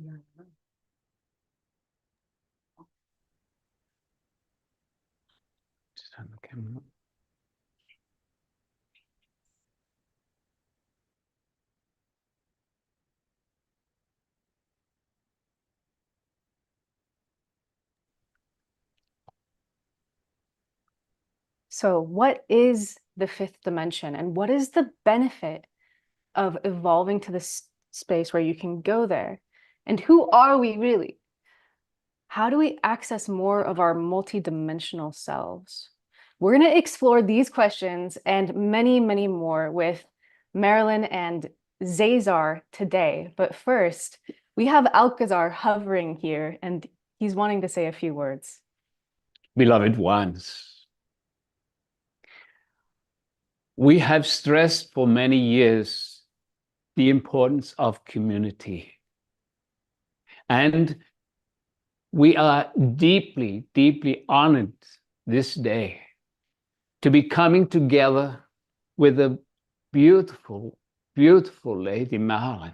Yeah. Just turn the camera on. So, what is the fifth dimension, and what is the benefit of evolving to this space where you can go there? And who are we really? How do we access more of our multidimensional selves? We're going to explore these questions and many, many more with Marilyn and Zazar today. But first, we have Alcazar hovering here, and he's wanting to say a few words. Beloved ones, we have stressed for many years the importance of community. And we are deeply, deeply honored this day to be coming together with a beautiful, beautiful lady, Marilyn,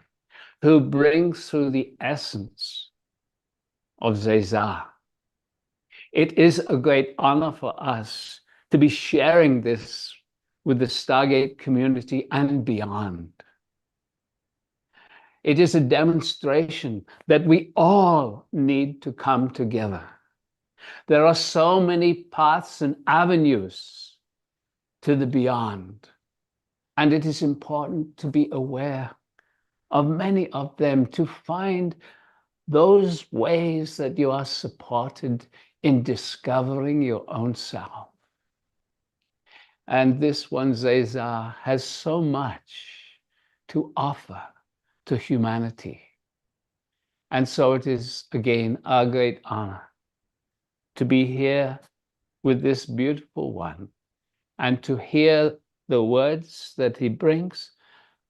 who brings through the essence of Zazar. It is a great honor for us to be sharing this with the Stargate community and beyond. It is a demonstration that we all need to come together. There are so many paths and avenues to the beyond, and it is important to be aware of many of them, to find those ways that you are supported in discovering your own self. And this one, Zazar, has so much to offer to humanity. And so it is, again, our great honor to be here with this beautiful one and to hear the words that he brings,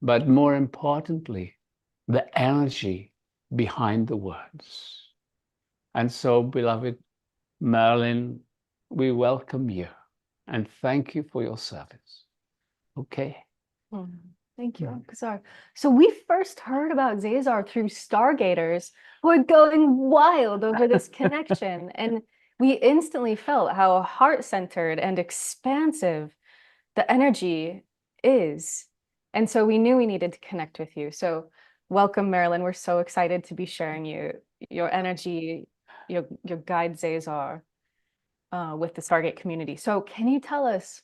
but more importantly, the energy behind the words. And so, beloved Marilyn, we welcome you and thank you for your service. Okay. Thank you, Alcazar. So we first heard about Zazar through Stargaters who are going wild over this connection. And we instantly felt how heart-centered and expansive the energy is. And so we knew we needed to connect with you. So welcome, Marilyn. We're so excited to be sharing your energy, your guide Zazar with the Stargate community. So can you tell us,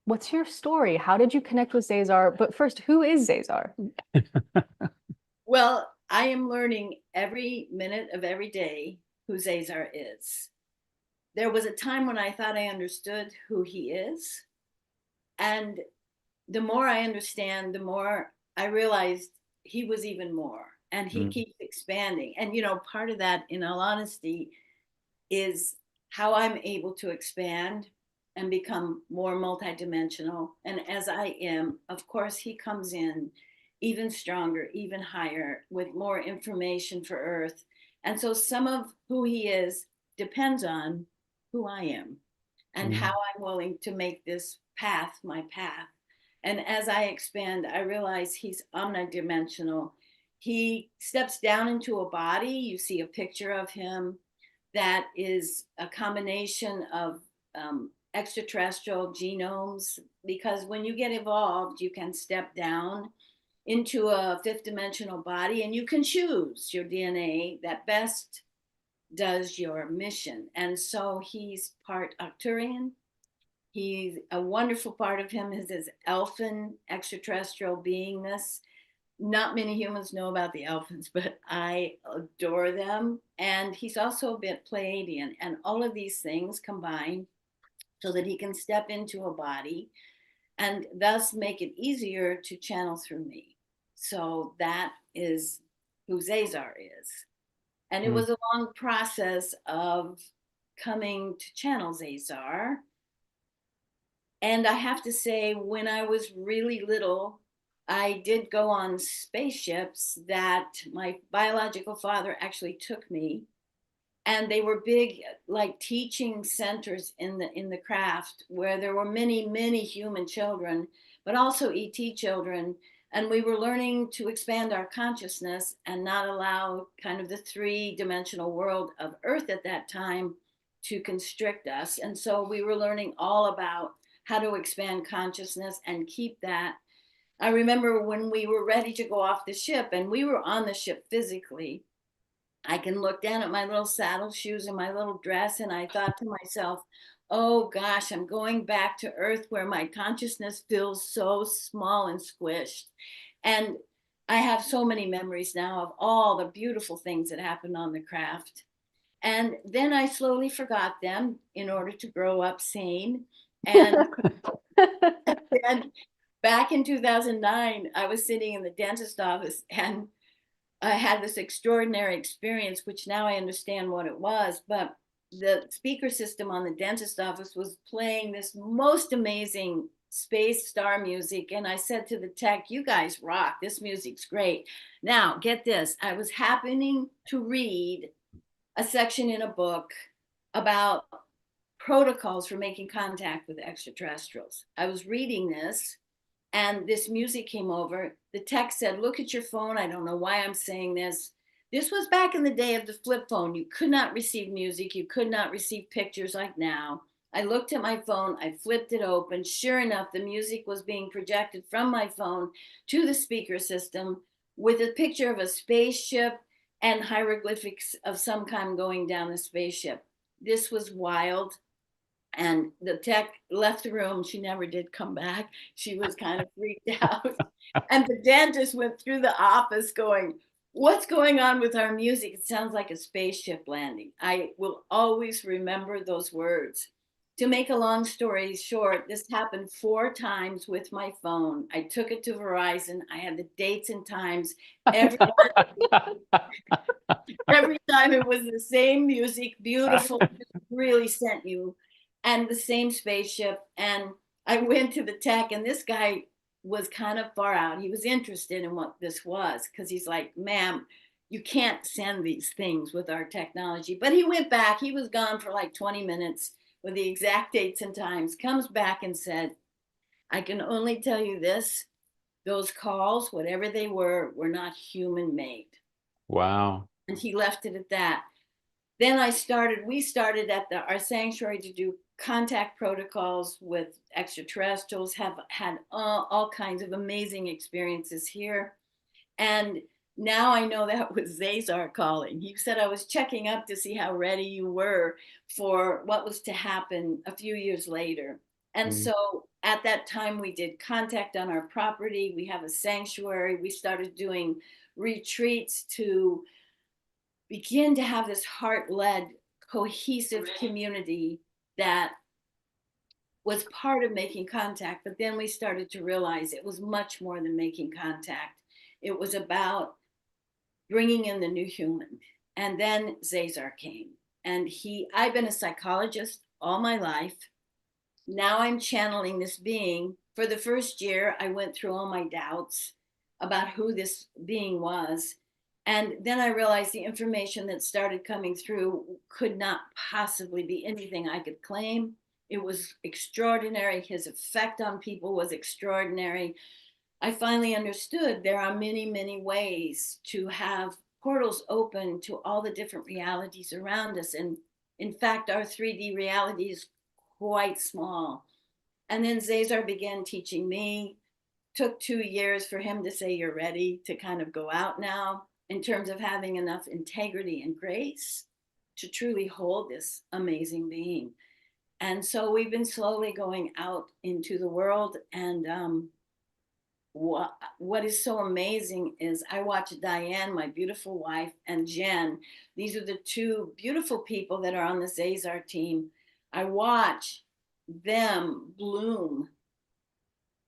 what's your story? How did you connect with Zazar? But first, who is Zazar? Well, I am learning every minute of every day who Zazar is. There was a time when I thought I understood who he is. And the more I understand, the more I realized he was even more. And he keeps expanding. And, you know, part of that, in all honesty, is how I'm able to expand and become more multidimensional. And as I am, of course, he comes in even stronger, even higher, with more information for Earth. And so some of who he is depends on who I am and how I'm willing to make this path my path. And as I expand, I realize he's omnidimensional. He steps down into a body. You see a picture of him that is a combination of extraterrestrial genomes, because when you get evolved, you can step down into a fifth dimensional body and you can choose your DNA that best does your mission. And so he's part Arcturian. He's a wonderful part of him is his elfin extraterrestrial beingness. Not many humans know about the elfins, but I adore them. And he's also a bit Pleiadian, and all of these things combine so that he can step into a body and thus make it easier to channel through me. So that is who Zazar is. And it was a long process of coming to channel Zazar. And I have to say, when I was really little, I did go on spaceships that my biological father actually took me. And they were big, like teaching centers in the craft, where there were many, many human children, but also ET children And we were learning to expand our consciousness and not allow kind of the three-dimensional world of Earth at that time to constrict us. And so we were learning all about how to expand consciousness and keep that. I remember when we were ready to go off the ship, and we were on the ship physically, I can look down at my little saddle shoes and my little dress, and I thought to myself, oh gosh, I'm going back to Earth where my consciousness feels so small and squished. And I have so many memories now of all the beautiful things that happened on the craft. And then I slowly forgot them in order to grow up sane. And then back in 2009, I was sitting in the dentist office, and I had this extraordinary experience, which now I understand what it was. But the speaker system on the dentist office was playing this most amazing space star music. And I said to the tech, you guys rock. This music's great. Now, get this. I was happening to read a section in a book about protocols for making contact with extraterrestrials. I was reading this, and this music came over. The text said, look at your phone. I don't know why I'm saying this. This was back in the day of the flip phone. You could not receive music. You could not receive pictures like now. I looked at my phone. I flipped it open. Sure enough, the music was being projected from my phone to the speaker system with a picture of a spaceship and hieroglyphics of some kind going down the spaceship. This was wild. And the tech left the room. She never did come back. She was kind of freaked out. And the dentist went through the office going, what's going on with our music? It sounds like a spaceship landing. I will always remember those words. To make a long story short, this happened 4 times with my phone. I took it to Verizon. I had the dates and times. Every time it was the same music, beautiful, really sent you. And the same spaceship. And I went to the tech, and this guy was kind of far out. He was interested in what this was, because he's like, ma'am, you can't send these things with our technology. But he went back. He was gone for like 20 minutes with the exact dates and times, comes back and said, I can only tell you this, those calls, whatever they were not human made. Wow. And he left it at that. Then we started at our sanctuary to do contact protocols with extraterrestrials, have had all kinds of amazing experiences here. And now I know that was Zazar calling. He said, I was checking up to see how ready you were for what was to happen a few years later. And so at that time, we did contact on our property. We have a sanctuary. We started doing retreats to begin to have this heart-led, cohesive community that was part of making contact. But then we started to realize it was much more than making contact. It was about bringing in the new human. And then Zazar came. And I've been a psychologist all my life. Now I'm channeling this being. For the first year, I went through all my doubts about who this being was. And then I realized the information that started coming through could not possibly be anything I could claim. It was extraordinary. His effect on people was extraordinary. I finally understood there are many, many ways to have portals open to all the different realities around us. And in fact, our 3D reality is quite small. And then Zazar began teaching me. Took 2 years for him to say, you're ready to kind of go out now, in terms of having enough integrity and grace to truly hold this amazing being. And so we've been slowly going out into the world. And what is so amazing is I watch Diane, my beautiful wife, and Jen. These are the 2 beautiful people that are on the Zazar team. I watch them bloom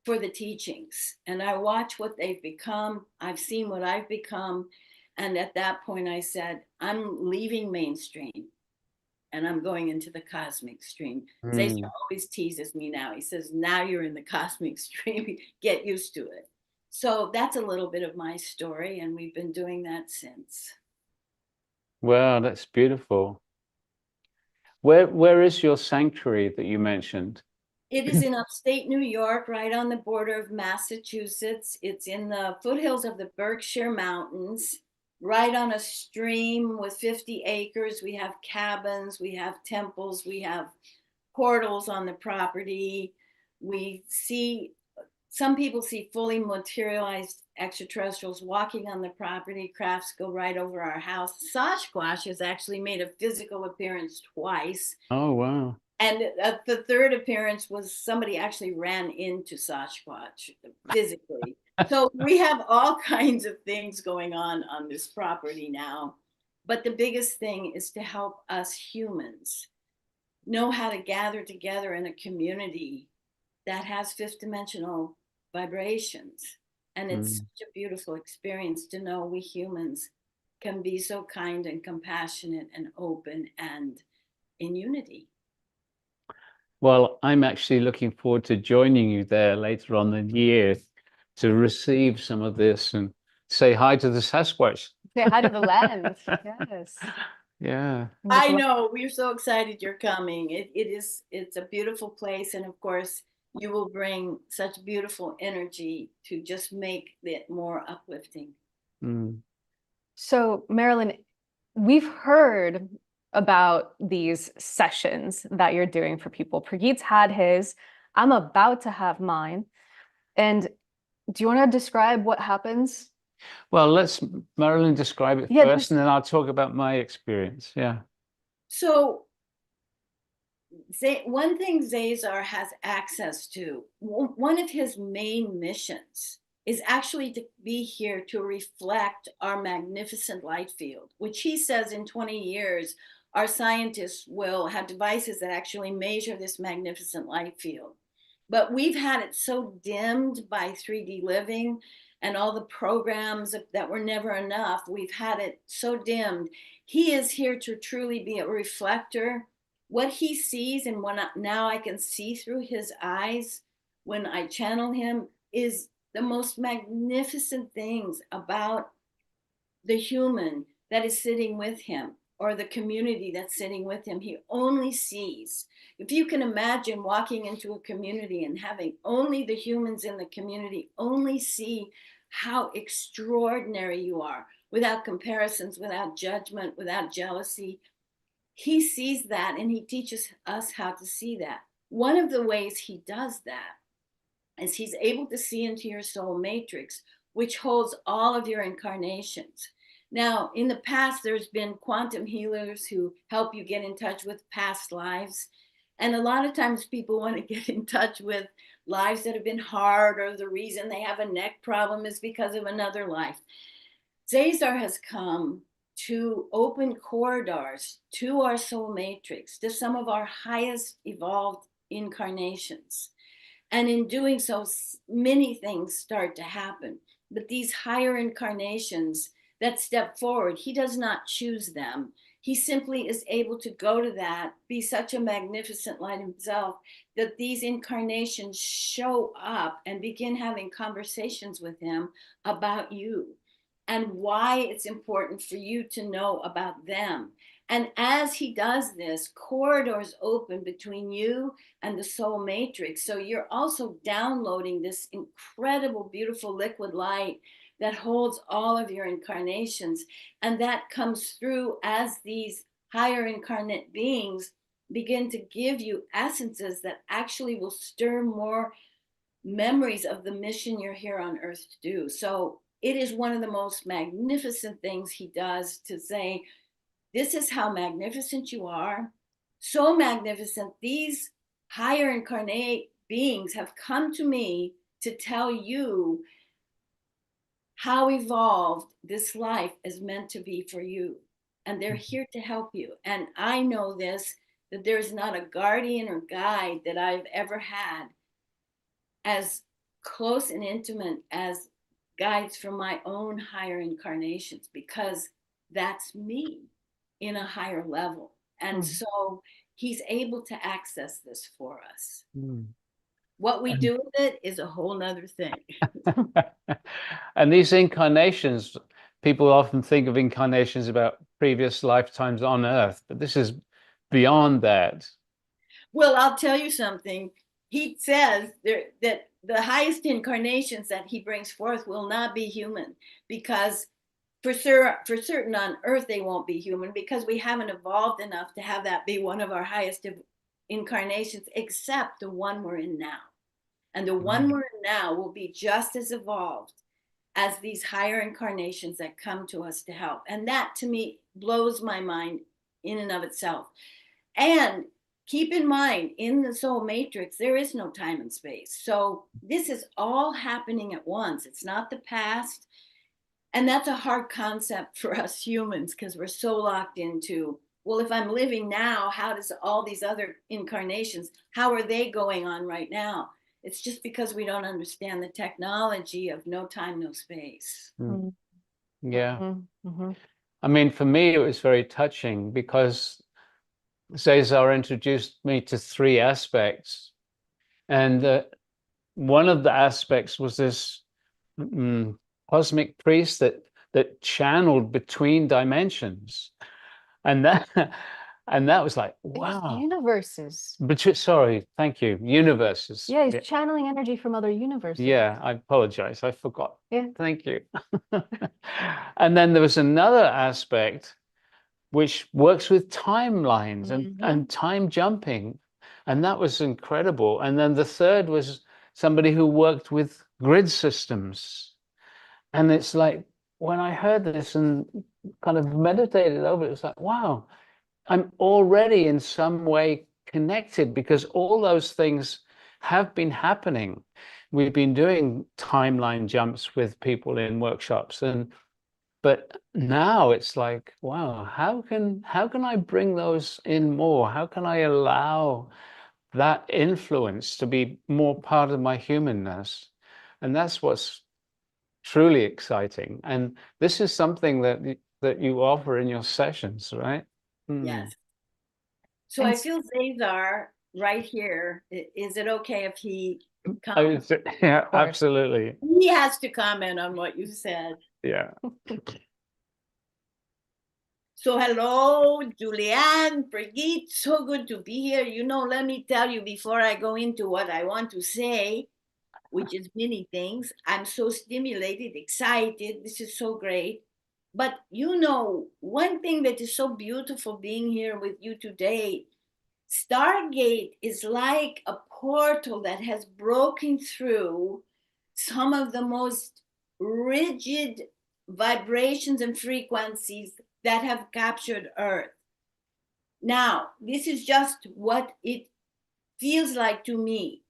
for the teachings, and I watch what they've become. I've seen what I've become. And at that point I said, I'm leaving mainstream and I'm going into the cosmic stream. Zaysa always teases me now. He says, now you're in the cosmic stream, get used to it. So that's a little bit of my story, and we've been doing that since. Wow, that's beautiful. Where is your sanctuary that you mentioned? It is in upstate New York, right on the border of Massachusetts. It's in the foothills of the Berkshire Mountains, right on a stream with 50 acres. We have cabins, we have temples, we have portals on the property. We see, some people see fully materialized extraterrestrials walking on the property. Crafts go right over our house. Sasquatch has actually made a physical appearance twice. Oh, wow. And the third appearance was somebody actually ran into Sasquatch physically. So we have all kinds of things going on this property now. But the biggest thing is to help us humans know how to gather together in a community that has fifth dimensional vibrations. And it's such a beautiful experience to know we humans can be so kind and compassionate and open and in unity. Well, I'm actually looking forward to joining you there later on in the year to receive some of this and say hi to the Sasquatch. Say hi to the land. Yes. Yeah. I know, we're so excited you're coming. It's a beautiful place, and of course you will bring such beautiful energy to just make it more uplifting. So, Marilyn, we've heard about these sessions that you're doing for people. Prageet's had his. I'm about to have mine. And do you want to describe what happens? Well, let's Marilyn describe it first, and then I'll talk about my experience. Yeah. So one thing Zazar has access to, one of his main missions is actually to be here to reflect our magnificent light field, which he says in 20 years, our scientists will have devices that actually measure this magnificent light field. But we've had it so dimmed by 3D living and all the programs that were never enough. We've had it so dimmed. He is here to truly be a reflector. What he sees, and now I can see through his eyes when I channel him, is the most magnificent things about the human that is sitting with him, or the community that's sitting with him. He only sees. If you can imagine walking into a community and having only the humans in the community only see how extraordinary you are, without comparisons, without judgment, without jealousy. He sees that, and he teaches us how to see that. One of the ways he does that is he's able to see into your soul matrix, which holds all of your incarnations. Now, in the past, there's been quantum healers who help you get in touch with past lives. And a lot of times people want to get in touch with lives that have been hard, or the reason they have a neck problem is because of another life. Zazar has come to open corridors to our soul matrix, to some of our highest evolved incarnations. And in doing so, many things start to happen. But these higher incarnations that step forward, he does not choose them. He simply is able to go to that, be such a magnificent light himself, that these incarnations show up and begin having conversations with him about you and why it's important for you to know about them. And as he does this, corridors open between you and the soul matrix. So you're also downloading this incredible, beautiful liquid light that holds all of your incarnations. And that comes through as these higher incarnate beings begin to give you essences that actually will stir more memories of the mission you're here on earth to do. So it is one of the most magnificent things he does, to say, this is how magnificent you are. So magnificent, these higher incarnate beings have come to me to tell you how evolved this life is meant to be for you. And they're here to help you. And I know this, that there's not a guardian or guide that I've ever had as close and intimate as guides from my own higher incarnations, because that's me in a higher level. And so he's able to access this for us. What we do with it is a whole nother thing. And these incarnations, people often think of incarnations about previous lifetimes on Earth, but this is beyond that. Well, I'll tell you something. he says that the highest incarnations that he brings forth will not be human, because for certain on earth they won't be human, because we haven't evolved enough to have that be one of our highest incarnations, except the one we're in now. And the one we're in now will be just as evolved as these higher incarnations that come to us to help. And that to me blows my mind in and of itself. And keep in mind, in the soul matrix, there is no time and space. So this is all happening at once. It's not the past. And that's a hard concept for us humans, because we're so locked into, well, if I'm living now, how does all these other incarnations, how are they going on right now? It's just because we don't understand the technology of no time, no space. Mm. Yeah. Mm-hmm. I mean, for me, it was very touching because Zazar introduced me to three aspects. And one of the aspects was this cosmic priest that channeled between dimensions. And that and that was like, wow. Universes. Sorry, thank you. Universes. Yeah, he's channeling energy from other universes. Yeah, I apologize. I forgot. Yeah. Thank you. And then there was another aspect which works with timelines and time jumping. And that was incredible. And then the third was somebody who worked with grid systems. And it's like, when I heard this and kind of meditated over it, it's like, wow, I'm already in some way connected, because all those things have been happening. We've been doing timeline jumps with people in workshops, but now it's like, wow, how can I bring those in more? How can I allow that influence to be more part of my humanness? And that's what's truly exciting. And this is something that you offer in your sessions, right? Yes. So I feel Zazar right here. Is it okay if he comments? Yeah, absolutely. He has to comment on what you said. Yeah. So hello, Julianne, Brigitte, so good to be here. You know, let me tell you before I go into what I want to say, which is many things. I'm so stimulated, excited. This is so great. But you know, one thing that is so beautiful being here with you today, Stargate is like a portal that has broken through some of the most rigid vibrations and frequencies that have captured Earth. Now, this is just what it feels like to me.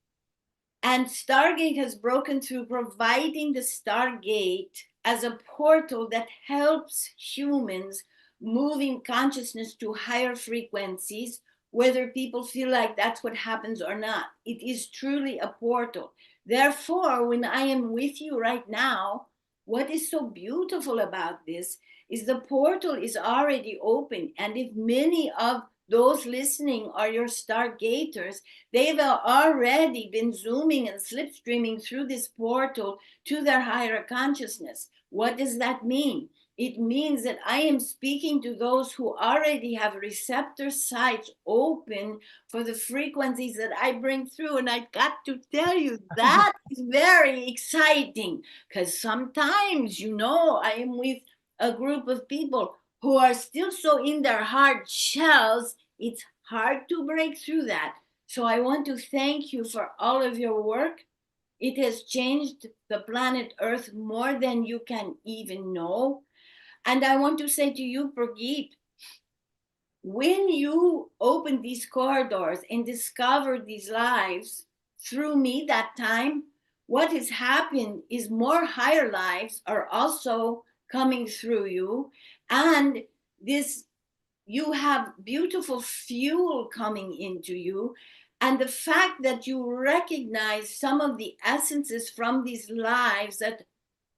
And Stargate has broken through, providing the Stargate as a portal that helps humans moving consciousness to higher frequencies, whether people feel like that's what happens or not. It is truly a portal. Therefore, when I am with you right now, what is so beautiful about this is the portal is already open. And if many of those listening are your Stargaters, they've already been zooming and slipstreaming through this portal to their higher consciousness. What does that mean? It means that I am speaking to those who already have receptor sites open for the frequencies that I bring through. And I got to tell you, that is very exciting, because sometimes, you know, I am with a group of people who are still so in their hard shells. It's hard to break through that. So I want to thank you for all of your work. It has changed the planet Earth more than you can even know. And I want to say to you, Brigitte, when you opened these corridors and discovered these lives through me that time, what has happened is more higher lives are also coming through you. And this, you have beautiful fuel coming into you. And the fact that you recognize some of the essences from these lives that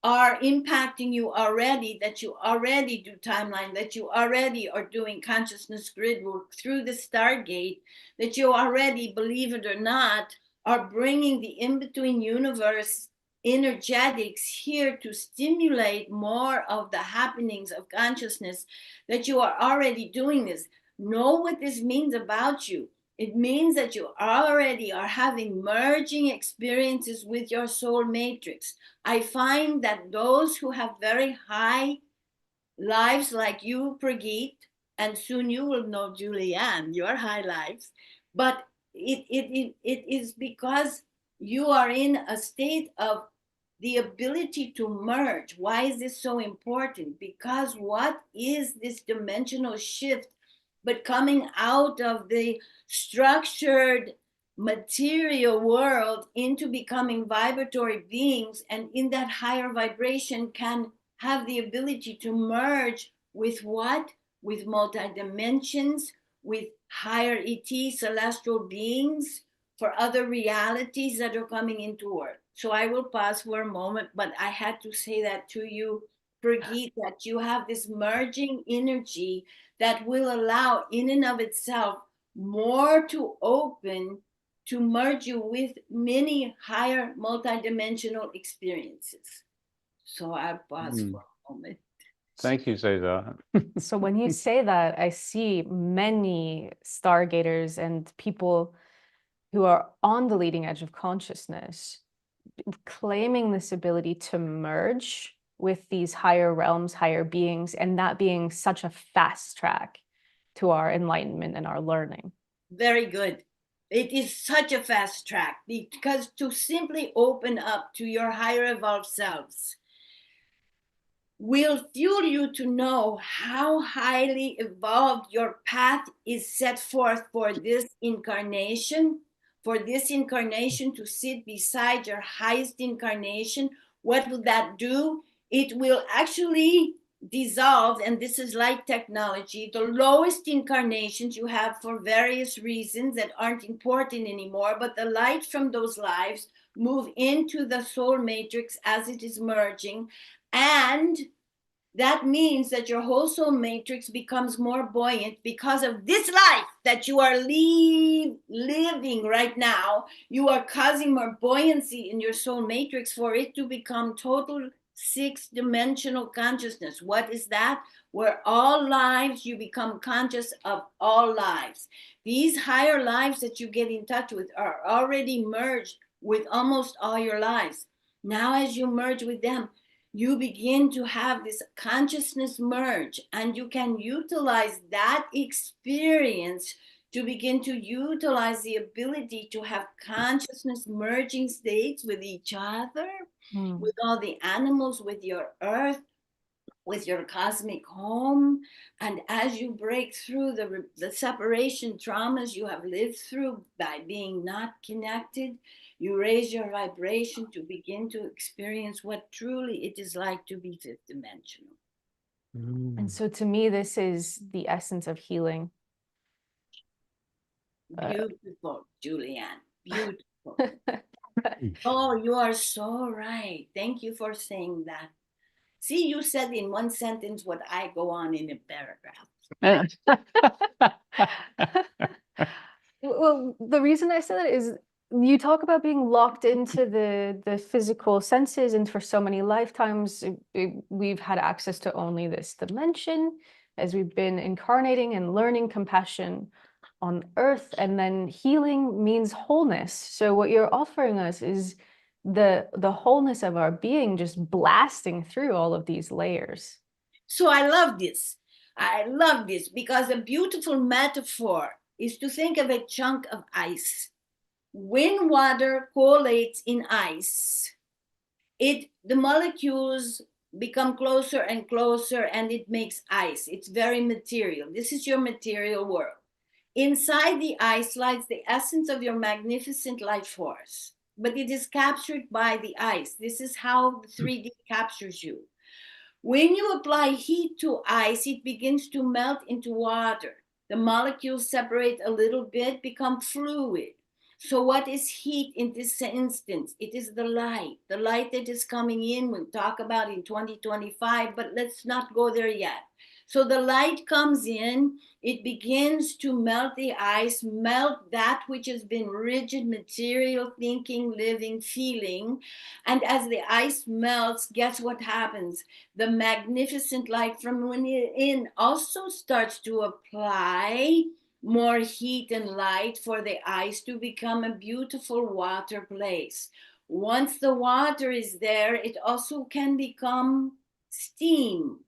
are impacting you already, that you already do timeline, that you already are doing consciousness grid work through the Stargate, that you already, believe it or not, are bringing the in-between universe energetics here to stimulate more of the happenings of consciousness, that you are already doing this. Know what this means about you. It means that you already are having merging experiences with your soul matrix. I find that those who have very high lives like you, Prageet, and soon you will know, Julianne, your high lives, but it is because you are in a state of the ability to merge. Why is this so important? Because what is this dimensional shift but coming out of the structured material world into becoming vibratory beings, and in that higher vibration can have the ability to merge with what? With multi-dimensions, with higher ET celestial beings, for other realities that are coming into Earth. So I will pause for a moment, but I had to say that to you, Prageet, that you have this merging energy that will allow in and of itself more to open to merge you with many higher multidimensional experiences. So I pause for a moment. Thank you, Zazar. So when you say that, I see many Stargaters and people who are on the leading edge of consciousness claiming this ability to merge with these higher realms, higher beings, and that being such a fast track to our enlightenment and our learning. Very good. It is such a fast track, because to simply open up to your higher evolved selves will fuel you to know how highly evolved your path is set forth for this incarnation to sit beside your highest incarnation. What will that do? It will actually dissolve, and this is light technology, the lowest incarnations you have for various reasons that aren't important anymore, but the light from those lives move into the soul matrix as it is merging, and that means that your whole soul matrix becomes more buoyant because of this life that you are living right now. You are causing more buoyancy in your soul matrix for it to become total six-dimensional consciousness. What is that? Where all lives, you become conscious of all lives. These higher lives that you get in touch with are already merged with almost all your lives. Now, as you merge with them, you begin to have this consciousness merge, and you can utilize that experience to begin to utilize the ability to have consciousness merging states with each other, with all the animals, with your earth, with your cosmic home. And as you break through the separation traumas you have lived through by being not connected, you raise your vibration to begin to experience what truly it is like to be fifth dimensional. And so to me, this is the essence of healing. Beautiful, Julianne. Beautiful. Oh, you are so right. Thank you for saying that. See, you said in one sentence what I go on in a paragraph. Well, the reason I said that is you talk about being locked into the physical senses, and for so many lifetimes we've had access to only this dimension as we've been incarnating and learning compassion on earth, and then healing means wholeness. So what you're offering us is the wholeness of our being, just blasting through all of these layers. So I love this. I love this because a beautiful metaphor is to think of a chunk of ice. When water collates in ice, the molecules become closer and closer, and it makes ice. It's very material. This is your material world. Inside the ice lies the essence of your magnificent life force, but it is captured by the ice. This is how 3D captures you. When you apply heat to ice, it begins to melt into water. The molecules separate a little bit, become fluid. So what is heat in this instance? It is the light that is coming in. We'll talk about in 2025, but let's not go there yet. So the light comes in, it begins to melt the ice, melt that which has been rigid material, thinking, living, feeling. And as the ice melts, guess what happens? The magnificent light from within also starts to apply more heat and light for the ice to become a beautiful water place. Once the water is there, it also can become steam.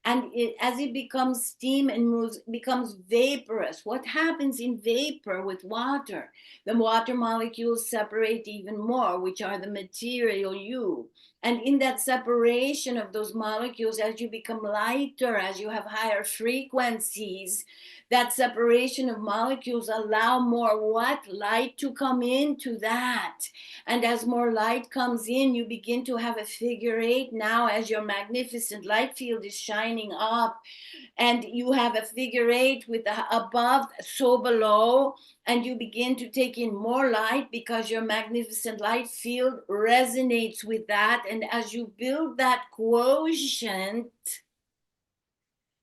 And as it becomes steam and moves, becomes vaporous. What happens in vapor with water? The water molecules separate even more, which are the material you. And in that separation of those molecules, as you become lighter, as you have higher frequencies, that separation of molecules allow more what? Light to come into that. And as more light comes in, you begin to have a figure eight now as your magnificent light field is shining up. And you have a figure eight with the above, so below. And you begin to take in more light because your magnificent light field resonates with that. And as you build that quotient,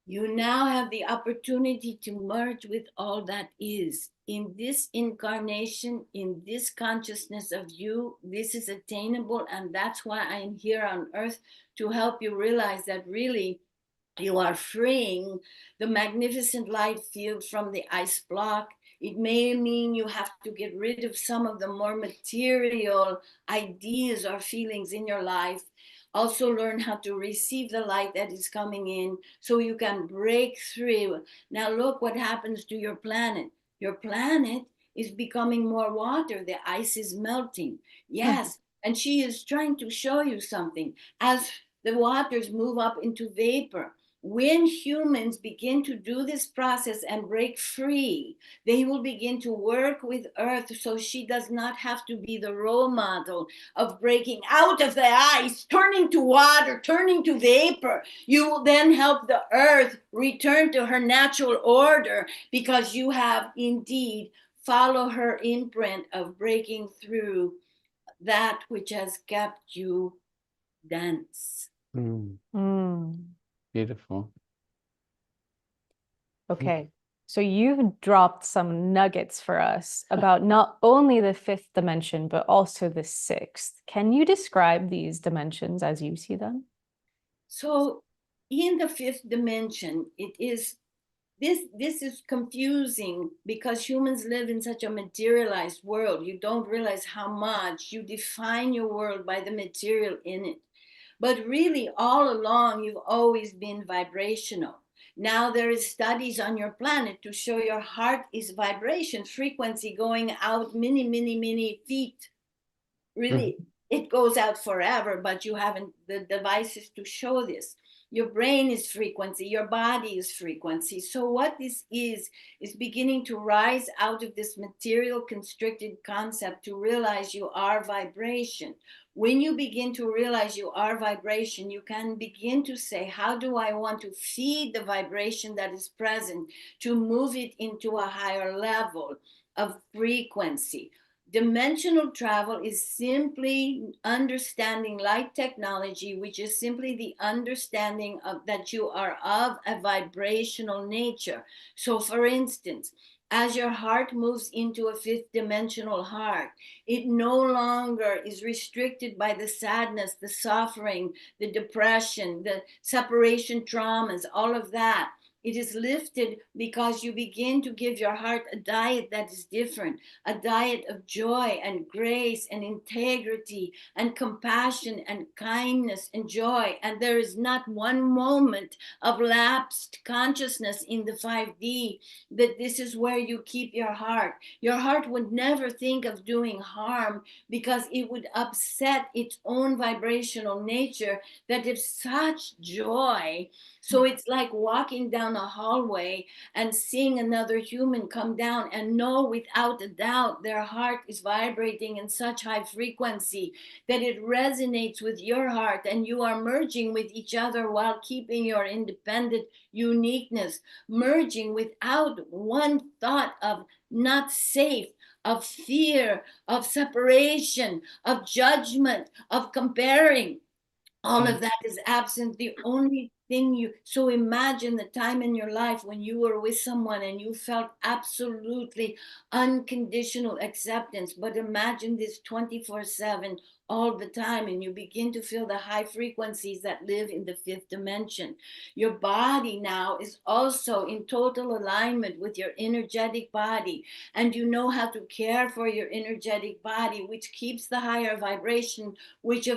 you now have the opportunity to merge with all that is. In this incarnation, in this consciousness of you, this is attainable. And that's why I'm here on earth, to help you realize that really you are freeing the magnificent light field from the ice block. It may mean you have to get rid of some of the more material ideas or feelings in your life. Also learn how to receive the light that is coming in so you can break through. Now look what happens to your planet. Your planet is becoming more water. The ice is melting. Yes, and she is trying to show you something. As the waters move up into vapor, when humans begin to do this process and break free, they will begin to work with Earth so she does not have to be the role model of breaking out of the ice, turning to water, turning to vapor. You will then help the Earth return to her natural order because you have indeed followed her imprint of breaking through that which has kept you dense. Beautiful. Okay. So you've dropped some nuggets for us about not only the fifth dimension, but also the sixth. Can you describe these dimensions as you see them? So in the fifth dimension, it is this is confusing because humans live in such a materialized world. You don't realize how much you define your world by the material in it. But really, all along, you've always been vibrational. Now there is studies on your planet to show your heart is vibration frequency going out many feet. Really, it goes out forever, but you haven't the devices to show this. Your brain is frequency, your body is frequency. So what this is beginning to rise out of this material constricted concept to realize you are vibration. When you begin to realize you are vibration, you can begin to say, how do I want to feed the vibration that is present to move it into a higher level of frequency? Dimensional travel is simply understanding light technology, which is simply the understanding of that you are of a vibrational nature. So for instance, as your heart moves into a fifth dimensional heart, it no longer is restricted by the sadness, the suffering, the depression, the separation traumas, all of that. It is lifted because you begin to give your heart a diet that is different, a diet of joy and grace and integrity and compassion and kindness and joy. And there is not one moment of lapsed consciousness in the 5D, that this is where you keep your heart. Your heart would never think of doing harm because it would upset its own vibrational nature that is such joy. So it's like walking down a hallway and seeing another human come down and know without a doubt their heart is vibrating in such high frequency that it resonates with your heart, and you are merging with each other while keeping your independent uniqueness, merging without one thought of not safe, of fear, of separation, of judgment, of comparing. All of that is absent. The only thing so imagine the time in your life when you were with someone and you felt absolutely unconditional acceptance, but imagine this 24/7 all the time, and you begin to feel the high frequencies that live in the fifth dimension. Your body now is also in total alignment with your energetic body, and you know how to care for your energetic body, which keeps the higher vibration, which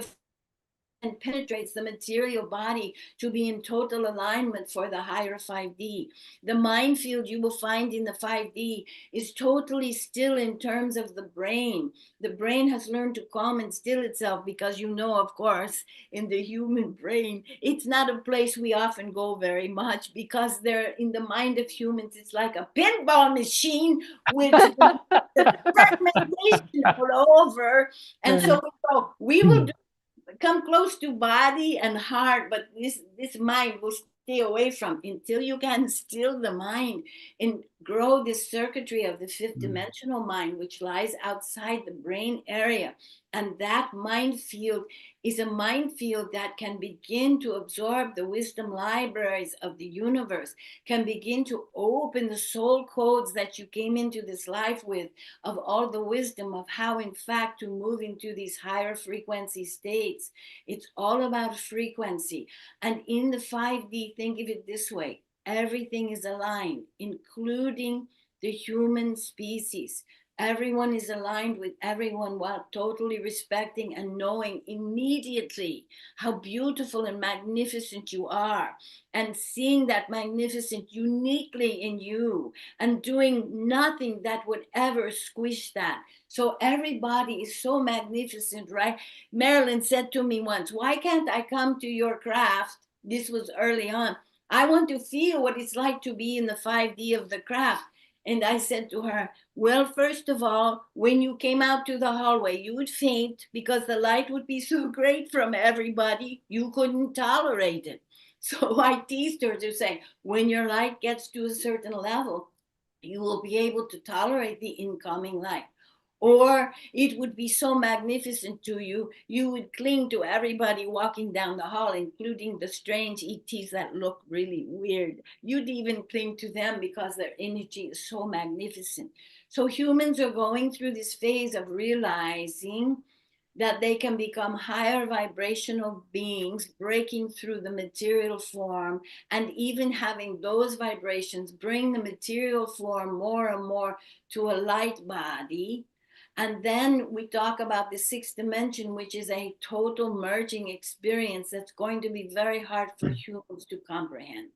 and penetrates the material body to be in total alignment for the higher 5D. The mind field you will find in the 5D is totally still in terms of the brain. The brain has learned to calm and still itself because you know, of course, in the human brain, it's not a place we often go very much because they're in the mind of humans, it's like a pinball machine with the fragmentation all over. And so we will come close to body and heart, but this mind will stay away from until you can still the mind and grow this circuitry of the fifth dimensional mind, which lies outside the brain area. And that mind field is a mind field that can begin to absorb the wisdom libraries of the universe, can begin to open the soul codes that you came into this life with, of all the wisdom of how, in fact, to move into these higher frequency states. It's all about frequency. And in the 5D, think of it this way: everything is aligned, including the human species. Everyone is aligned with everyone while totally respecting and knowing immediately how beautiful and magnificent you are, and seeing that magnificent uniquely in you, and doing nothing that would ever squish that. So everybody is so magnificent, right? Marilyn said to me once, "Why can't I come to your craft?" This was early on. "I want to feel what it's like to be in the 5D of the craft." And I said to her, "Well, first of all, when you came out to the hallway, you would faint because the light would be so great from everybody, you couldn't tolerate it." So I teased her to say, when your light gets to a certain level, you will be able to tolerate the incoming light. Or it would be so magnificent to you, you would cling to everybody walking down the hall, including the strange ETs that look really weird. You'd even cling to them because their energy is so magnificent. So humans are going through this phase of realizing that they can become higher vibrational beings, breaking through the material form, and even having those vibrations bring the material form more and more to a light body. And then we talk about the sixth dimension, which is a total merging experience that's going to be very hard for humans to comprehend.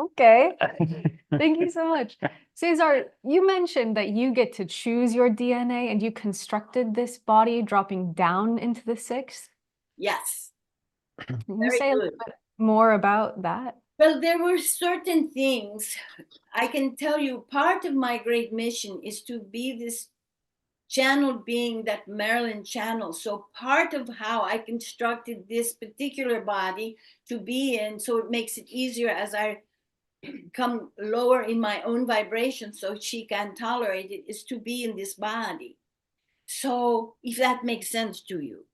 Okay. Thank you so much. Zazar, you mentioned that you get to choose your DNA and you constructed this body dropping down into the sixth. Yes. Can you Very say a good. little bit more about that? Well, there were certain things. I can tell you part of my great mission is to be this channeled being that Marilyn channels. So part of how I constructed this particular body to be in, so it makes it easier as I come lower in my own vibration so she can tolerate it, is to be in this body. So if that makes sense to you.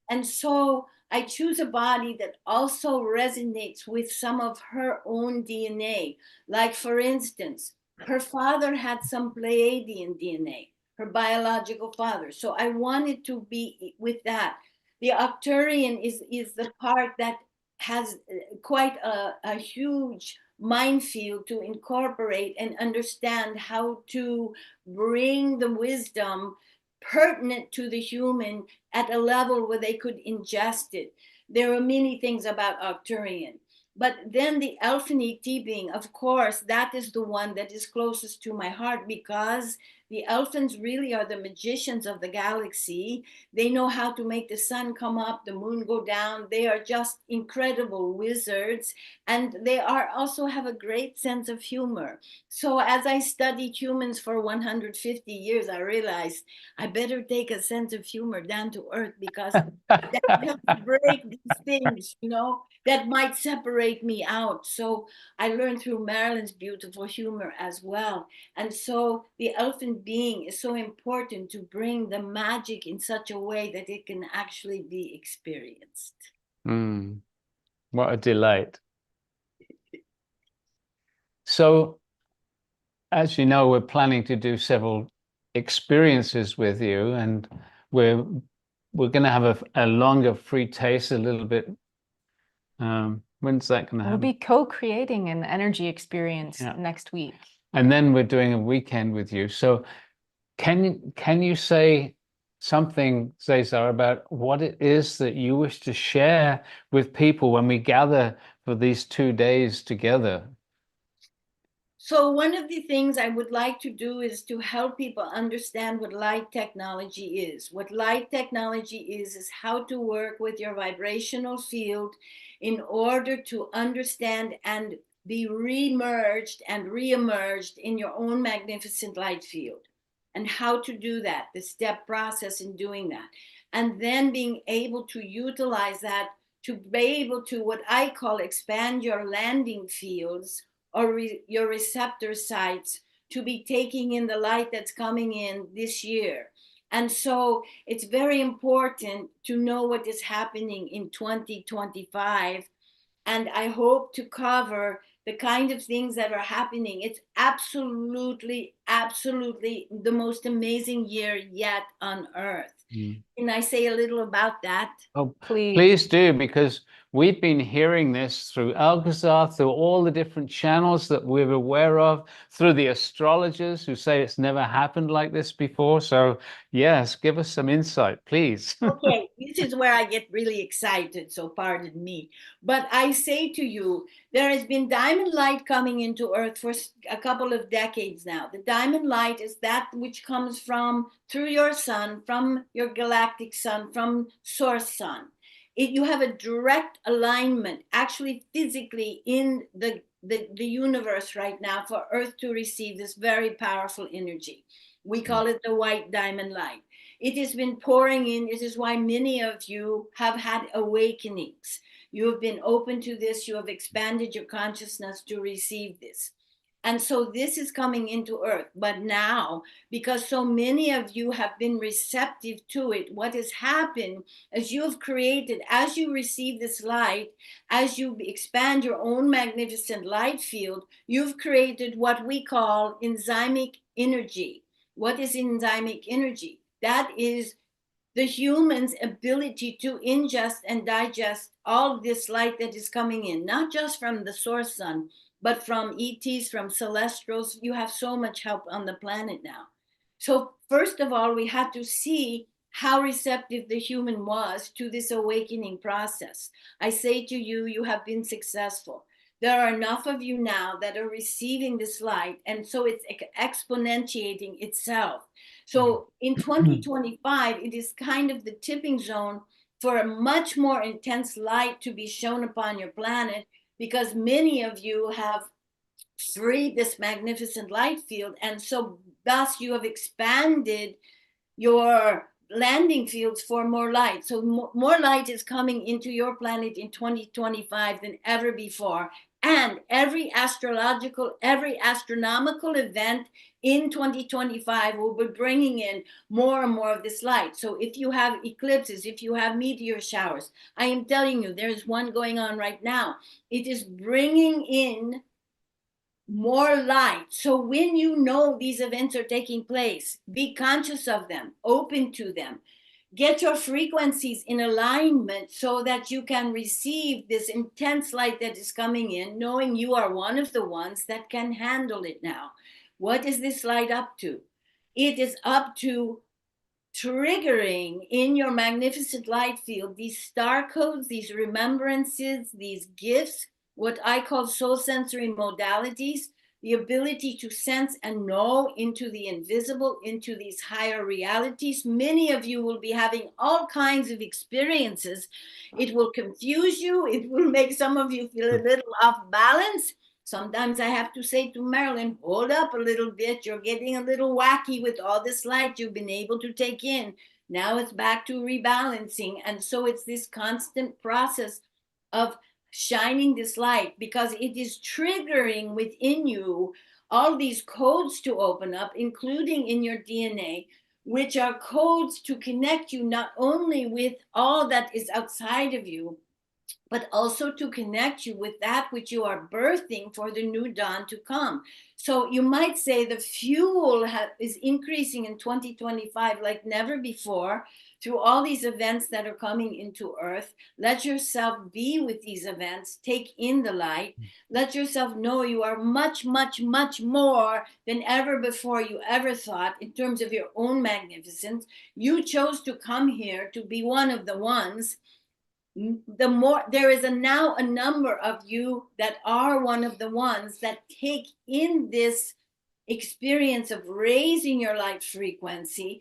And so I choose a body that also resonates with some of her own DNA. Like, for instance, her father had some Pleiadian DNA, her biological father. So I wanted to be with that. The Arcturian is the part that has quite a huge minefield to incorporate and understand how to bring the wisdom pertinent to the human at a level where they could ingest it. There are many things about Arcturian. But then the Elfin ET being, of course, that is the one that is closest to my heart, because the Elfins really are the magicians of the galaxy. They know how to make the sun come up, the moon go down. They are just incredible wizards. And they are also have a great sense of humor. So as I studied humans for 150 years, I realized I better take a sense of humor down to earth, because that helps break these things, that might separate me out. So I learned through Marilyn's beautiful humor as well. And so the elfin being is so important to bring the magic in such a way that it can actually be experienced. What a delight. So as you know, we're planning to do several experiences with you, and we're going to have a longer free taste a little bit. When's that going to We'll happen? be co-creating an energy experience next week. And then we're doing a weekend with you. So can you say something, Zazar, about what it is that you wish to share with people when we gather for these 2 days together? So one of the things I would like to do is to help people understand what light technology is. What light technology is how to work with your vibrational field in order to understand and be re-merged and re-emerged in your own magnificent light field, and how to do that, the step process in doing that. And then being able to utilize that to be able to, what I call, expand your landing fields or your receptor sites to be taking in the light that's coming in this year. And so it's very important to know what is happening in 2025. And I hope to cover the kind of things that are happening. It's absolutely, absolutely the most amazing year yet on Earth. Can I say a little about that? Oh, Please. please do, because we've been hearing this through Alcazar, through all the different channels that we're aware of, through the astrologers who say it's never happened like this before. So yes, give us some insight, please. Okay, this is where I get really excited, so pardon me. But I say to you, there has been diamond light coming into Earth for a couple of decades now. The diamond light is that which comes from through your sun, from your galactic sun, from source sun. You have a direct alignment, actually physically in the universe right now, for Earth to receive this very powerful energy. We call it the white diamond light. It has been pouring in. This is why many of you have had awakenings. You have been open to this. You have expanded your consciousness to receive this. And so this is coming into Earth. But now, because so many of you have been receptive to it, what has happened is you have created, as you receive this light, as you expand your own magnificent light field, you've created what we call enzymic energy. What is enzymic energy? That is the human's ability to ingest and digest all this light that is coming in, not just from the source sun, but from ETs, from celestials. You have so much help on the planet now. So first of all, we had to see how receptive the human was to this awakening process. I say to you, you have been successful. There are enough of you now that are receiving this light, and so it's exponentiating itself. So in 2025, it is kind of the tipping zone for a much more intense light to be shown upon your planet, because many of you have freed this magnificent light field. And so thus you have expanded your landing fields for more light. So more light is coming into your planet in 2025 than ever before. And every astrological, every astronomical event in 2025 will be bringing in more and more of this light. So if you have eclipses, if you have meteor showers, I am telling you, there's one going on right now. It is bringing in more light. So when you know these events are taking place, be conscious of them, open to them, get your frequencies in alignment so that you can receive this intense light that is coming in, knowing you are one of the ones that can handle it now. What is this light up to? It is up to triggering in your magnificent light field these star codes, these remembrances, these gifts, what I call soul sensory modalities, the ability to sense and know into the invisible, into these higher realities. Many of you will be having all kinds of experiences. It will confuse you. It will make some of you feel a little off balance. Sometimes I have to say to Marilyn, hold up a little bit. You're getting a little wacky with all this light you've been able to take in. Now it's back to rebalancing. And so it's this constant process of shining this light, because it is triggering within you all these codes to open up, including in your DNA, which are codes to connect you not only with all that is outside of you, but also to connect you with that which you are birthing for the new dawn to come. So you might say the fuel is increasing in 2025 like never before through all these events that are coming into Earth. Let yourself be with these events, take in the light, let yourself know you are much, much, much more than ever before you ever thought in terms of your own magnificence. You chose to come here to be one of the ones. The more there is now a number of you that are one of the ones that take in this experience of raising your light frequency.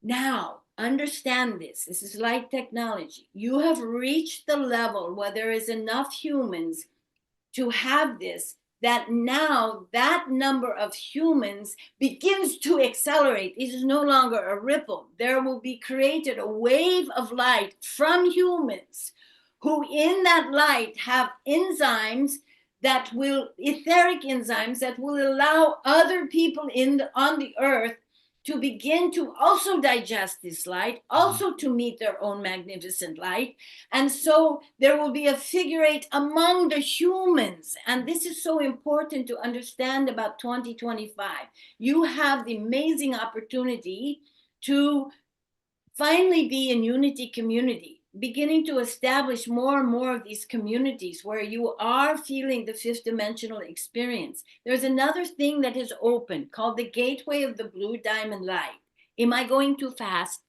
Now understand this is light technology. You have reached the level where there is enough humans to have this, that now that number of humans begins to accelerate. It is no longer a ripple. There will be created a wave of light from humans who in that light have enzymes that will, etheric enzymes that will allow other people on the earth to begin to also digest this light, also to meet their own magnificent light. And so there will be a figure eight among the humans. And this is so important to understand about 2025. You have the amazing opportunity to finally be in unity community, beginning to establish more and more of these communities where you are feeling the fifth dimensional experience. There's another thing that is open called the gateway of the blue diamond light. Am I going too fast?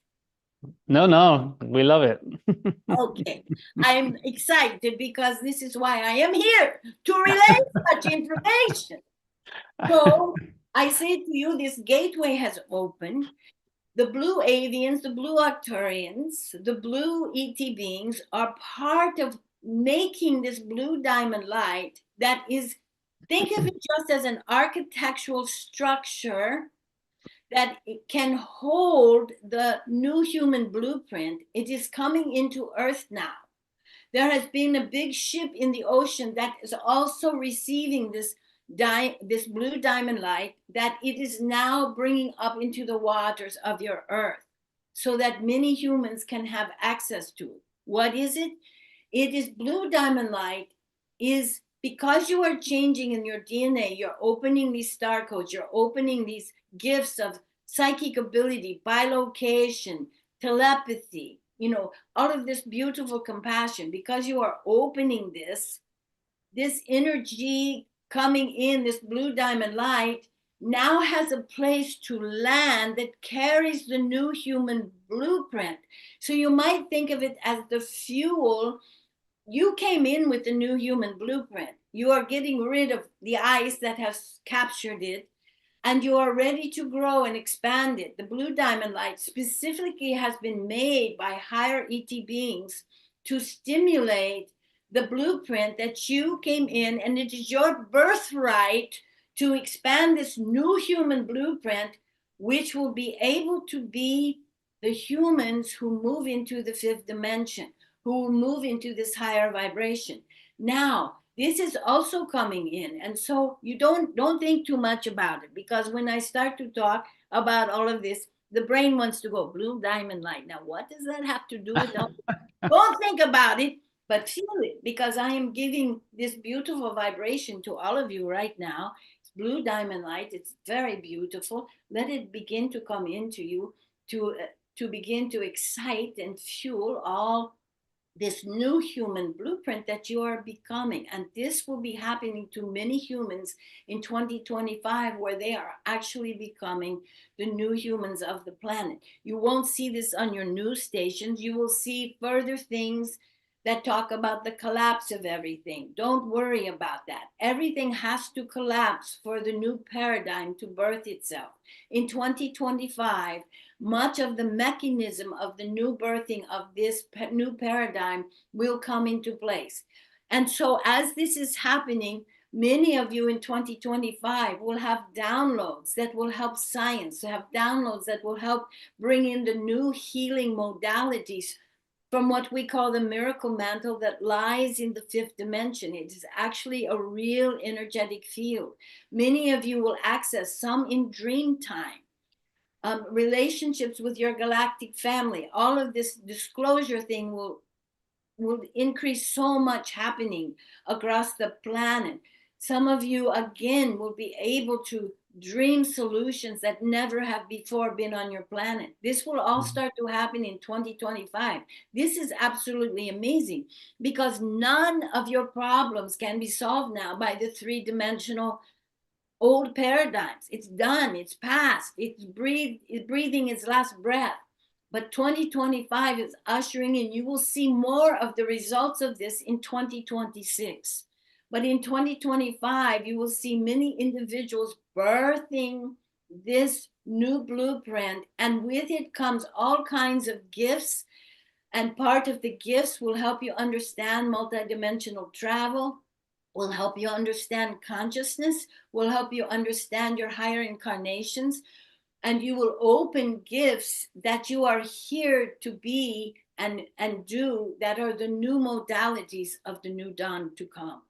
No, we love it. Okay, I'm excited because this is why I am here, to relay such information. So I say to you, this gateway has opened. The blue avians, the blue Arcturians, the blue ET beings are part of making this blue diamond light that is, think of it just as an architectural structure that it can hold the new human blueprint. It is coming into Earth now. There has been a big ship in the ocean that is also receiving this blue diamond light that it is now bringing up into the waters of your earth so that many humans can have access to it. What is it? It is blue diamond light is because you are changing in your DNA, you're opening these star codes, you're opening these gifts of psychic ability, bilocation, telepathy, all of this beautiful compassion. Because you are opening this energy coming in, this blue diamond light now has a place to land that carries the new human blueprint. So you might think of it as the fuel. You came in with the new human blueprint. You are getting rid of the ice that has captured it, and you are ready to grow and expand it. The blue diamond light specifically has been made by higher ET beings to stimulate the blueprint that you came in, and it is your birthright to expand this new human blueprint, which will be able to be the humans who move into the fifth dimension, who will move into this higher vibration. Now, this is also coming in. And so you don't think too much about it, because when I start to talk about all of this, the brain wants to go blue diamond light. Now, what does that have to do with it? Don't think about it, but feel it, because I am giving this beautiful vibration to all of you right now. It's blue diamond light. It's very beautiful. Let it begin to come into you to begin to excite and fuel all this new human blueprint that you are becoming. And this will be happening to many humans in 2025, where they are actually becoming the new humans of the planet. You won't see this on your news stations. You will see further things that talk about the collapse of everything. Don't worry about that. Everything has to collapse for the new paradigm to birth itself. In 2025, much of the mechanism of the new birthing of this new paradigm will come into place. And so as this is happening, many of you in 2025 will have downloads that will help science, have downloads that will help bring in the new healing modalities from what we call the miracle mantle that lies in the fifth dimension. It is actually a real energetic field. Many of you will access some in dream time. Relationships with your galactic family, all of this disclosure thing will will increase so much happening across the planet. Some of you, again, will be able to dream solutions that never have before been on your planet. This will all start to happen in 2025. This is absolutely amazing because none of your problems can be solved now by the three-dimensional old paradigms. It's done, it's past, it's breathing its last breath. But 2025 is ushering in, you will see more of the results of this in 2026. But in 2025, you will see many individuals birthing this new blueprint, and with it comes all kinds of gifts. And part of the gifts will help you understand multidimensional travel, will help you understand consciousness, will help you understand your higher incarnations, and you will open gifts that you are here to be and do, that are the new modalities of the new dawn to come.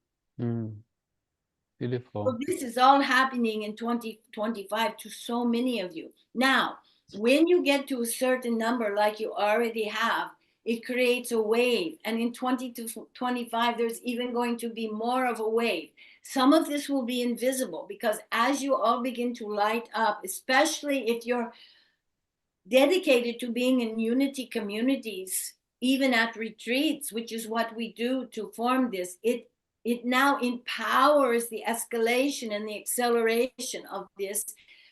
Beautiful. So this is all happening in 2025 to so many of you. Now, when you get to a certain number, like you already have, it creates a wave. And in 2025, there's even going to be more of a wave. Some of this will be invisible because as you all begin to light up, especially if you're dedicated to being in unity communities, even at retreats, which is what we do to form this, it now empowers the escalation and the acceleration of this,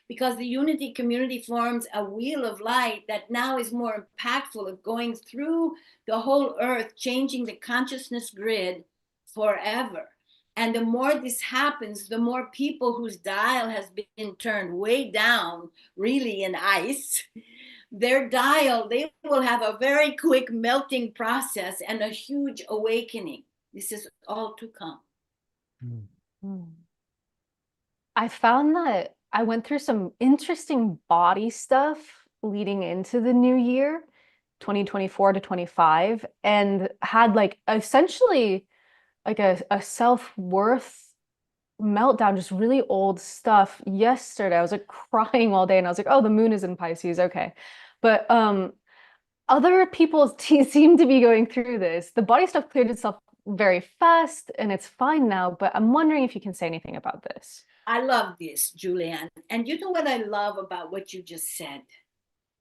because the unity community forms a wheel of light that now is more impactful of going through the whole earth, changing the consciousness grid forever. And the more this happens, the more people whose dial has been turned way down, really in ice, their dial, they will have a very quick melting process and a huge awakening. This is all to come. I found that I went through some interesting body stuff leading into the new year, 2024 to 25, and had like essentially like a self-worth meltdown, just really old stuff yesterday. I was like crying all day and I was like, oh, the moon is in Pisces. Okay. But other people seem to be going through this. The body stuff cleared itself very fast and it's fine now, but I'm wondering if you can say anything about this. I love this, Julianne. And you know what I love about what you just said?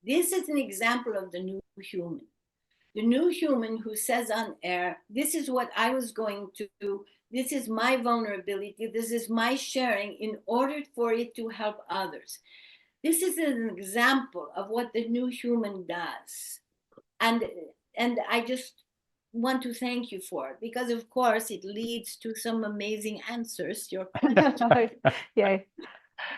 This is an example of the new human. The new human who says on air, this is what I was going to do. This is my vulnerability. This is my sharing in order for it to help others. This is an example of what the new human does. And I just want to thank you for it, because of course it leads to some amazing answers, your question. Yay.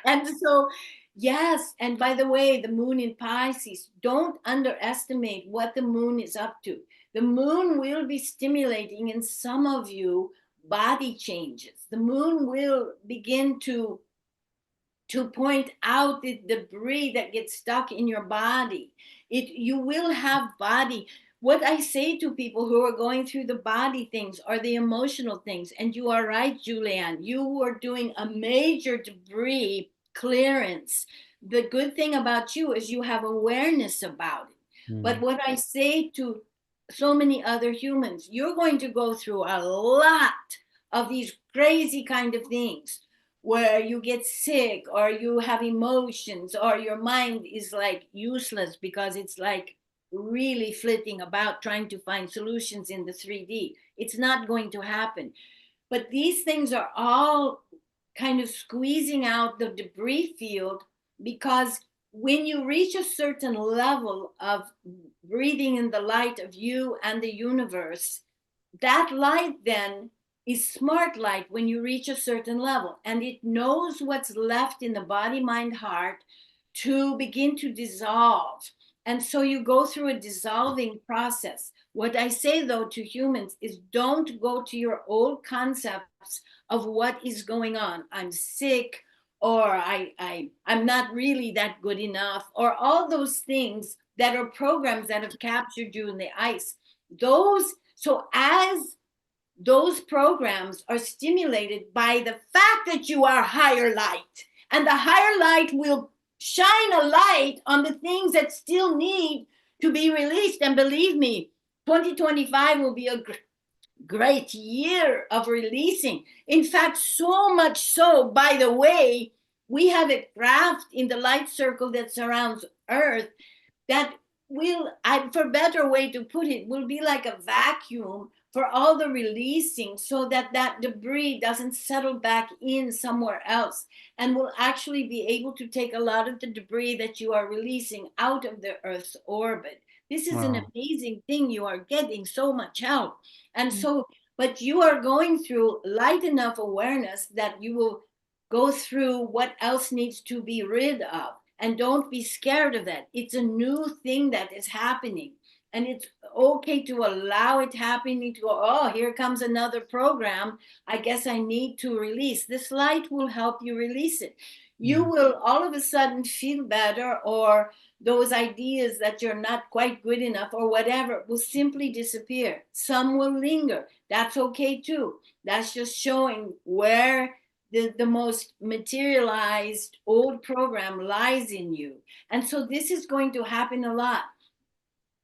And so, yes, and by the way, the moon in Pisces, don't underestimate what the moon is up to. The moon will be stimulating in some of you body changes. The moon will begin to point out the debris that gets stuck in your body. You will have body. What I say to people who are going through the body things are the emotional things. And you are right, Julianne, you are doing a major debris clearance. The good thing about you is you have awareness about it. But what I say to so many other humans, you're going to go through a lot of these crazy kind of things where you get sick or you have emotions or your mind is like useless because it's like really flitting about trying to find solutions in the 3D. It's not going to happen. But these things are all kind of squeezing out the debris field, because when you reach a certain level of breathing in the light of you and the universe, that light then is smart light when you reach a certain level, and it knows what's left in the body, mind, heart to begin to dissolve. And so you go through a dissolving process. What I say though to humans is, don't go to your old concepts of what is going on. I'm sick, or I'm not really that good enough, or all those things that are programs that have captured you in the ice. So as those programs are stimulated by the fact that you are higher light, and the higher light will shine a light on the things that still need to be released. And believe me, 2025 will be a great year of releasing. In fact, so much so, by the way, we have a craft in the light circle that surrounds Earth that will, for better way to put it, will be like a vacuum for all the releasing, so that that debris doesn't settle back in somewhere else, and will actually be able to take a lot of the debris that you are releasing out of the Earth's orbit. This is an amazing thing. You are getting so much help. And so, but you are going through light enough awareness that you will go through what else needs to be rid of. And don't be scared of that. It's a new thing that is happening. And it's okay to allow it happening, to go, oh, here comes another program. I guess I need to release. This light will help you release it. You will all of a sudden feel better, or those ideas that you're not quite good enough or whatever will simply disappear. Some will linger. That's okay too. That's just showing where the most materialized old program lies in you. And so this is going to happen a lot.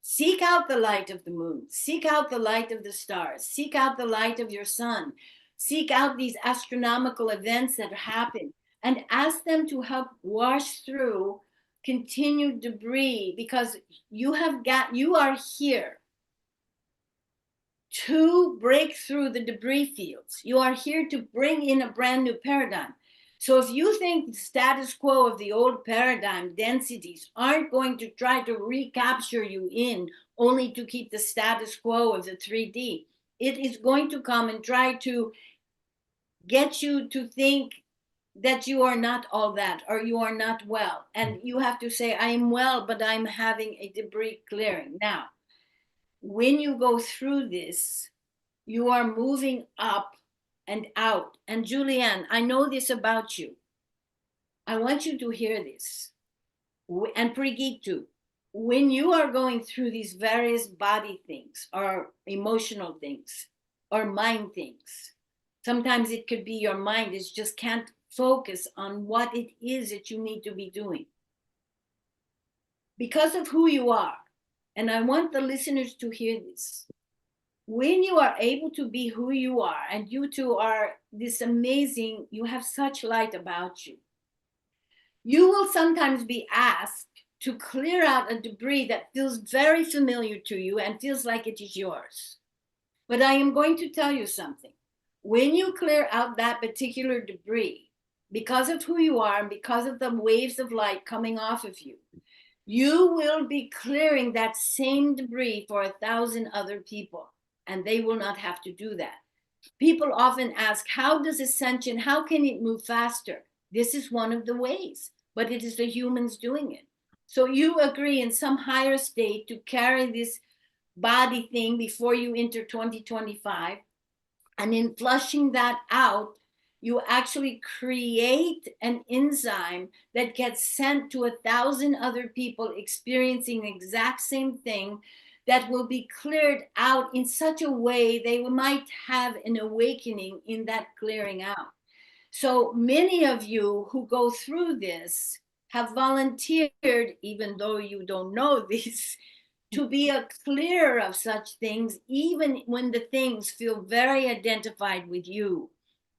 Seek out the light of the moon. Seek out the light of the stars. Seek out the light of your sun. Seek out these astronomical events that happen and ask them to help wash through continued debris, because you are here to break through the debris fields. You are here to bring in a brand new paradigm. So if you think the status quo of the old paradigm densities aren't going to try to recapture you in only to keep the status quo of the 3D, it is going to come and try to get you to think that you are not all that, or you are not well. And you have to say, I am well, but I'm having a debris clearing. Now, when you go through this, you are moving up and out. And Julianne, I know this about you. I want you to hear this. And Prigit too. When you are going through these various body things, or emotional things, or mind things, sometimes it could be your mind is just can't focus on what it is that you need to be doing because of who you are. And I want the listeners to hear this. When you are able to be who you are, and you two are this amazing, you have such light about you, you will sometimes be asked to clear out a debris that feels very familiar to you and feels like it is yours. But I am going to tell you something. When you clear out that particular debris, because of who you are and because of the waves of light coming off of you, you will be clearing that same debris for 1,000 other people, and they will not have to do that. People often ask, how does ascension, how can it move faster? This is one of the ways, but it is the humans doing it. So you agree in some higher state to carry this body thing before you enter 2025. And in flushing that out, you actually create an enzyme that gets sent to 1,000 other people experiencing the exact same thing, that will be cleared out in such a way they might have an awakening in that clearing out. So many of you who go through this have volunteered, even though you don't know this, to be a clearer of such things, even when the things feel very identified with you.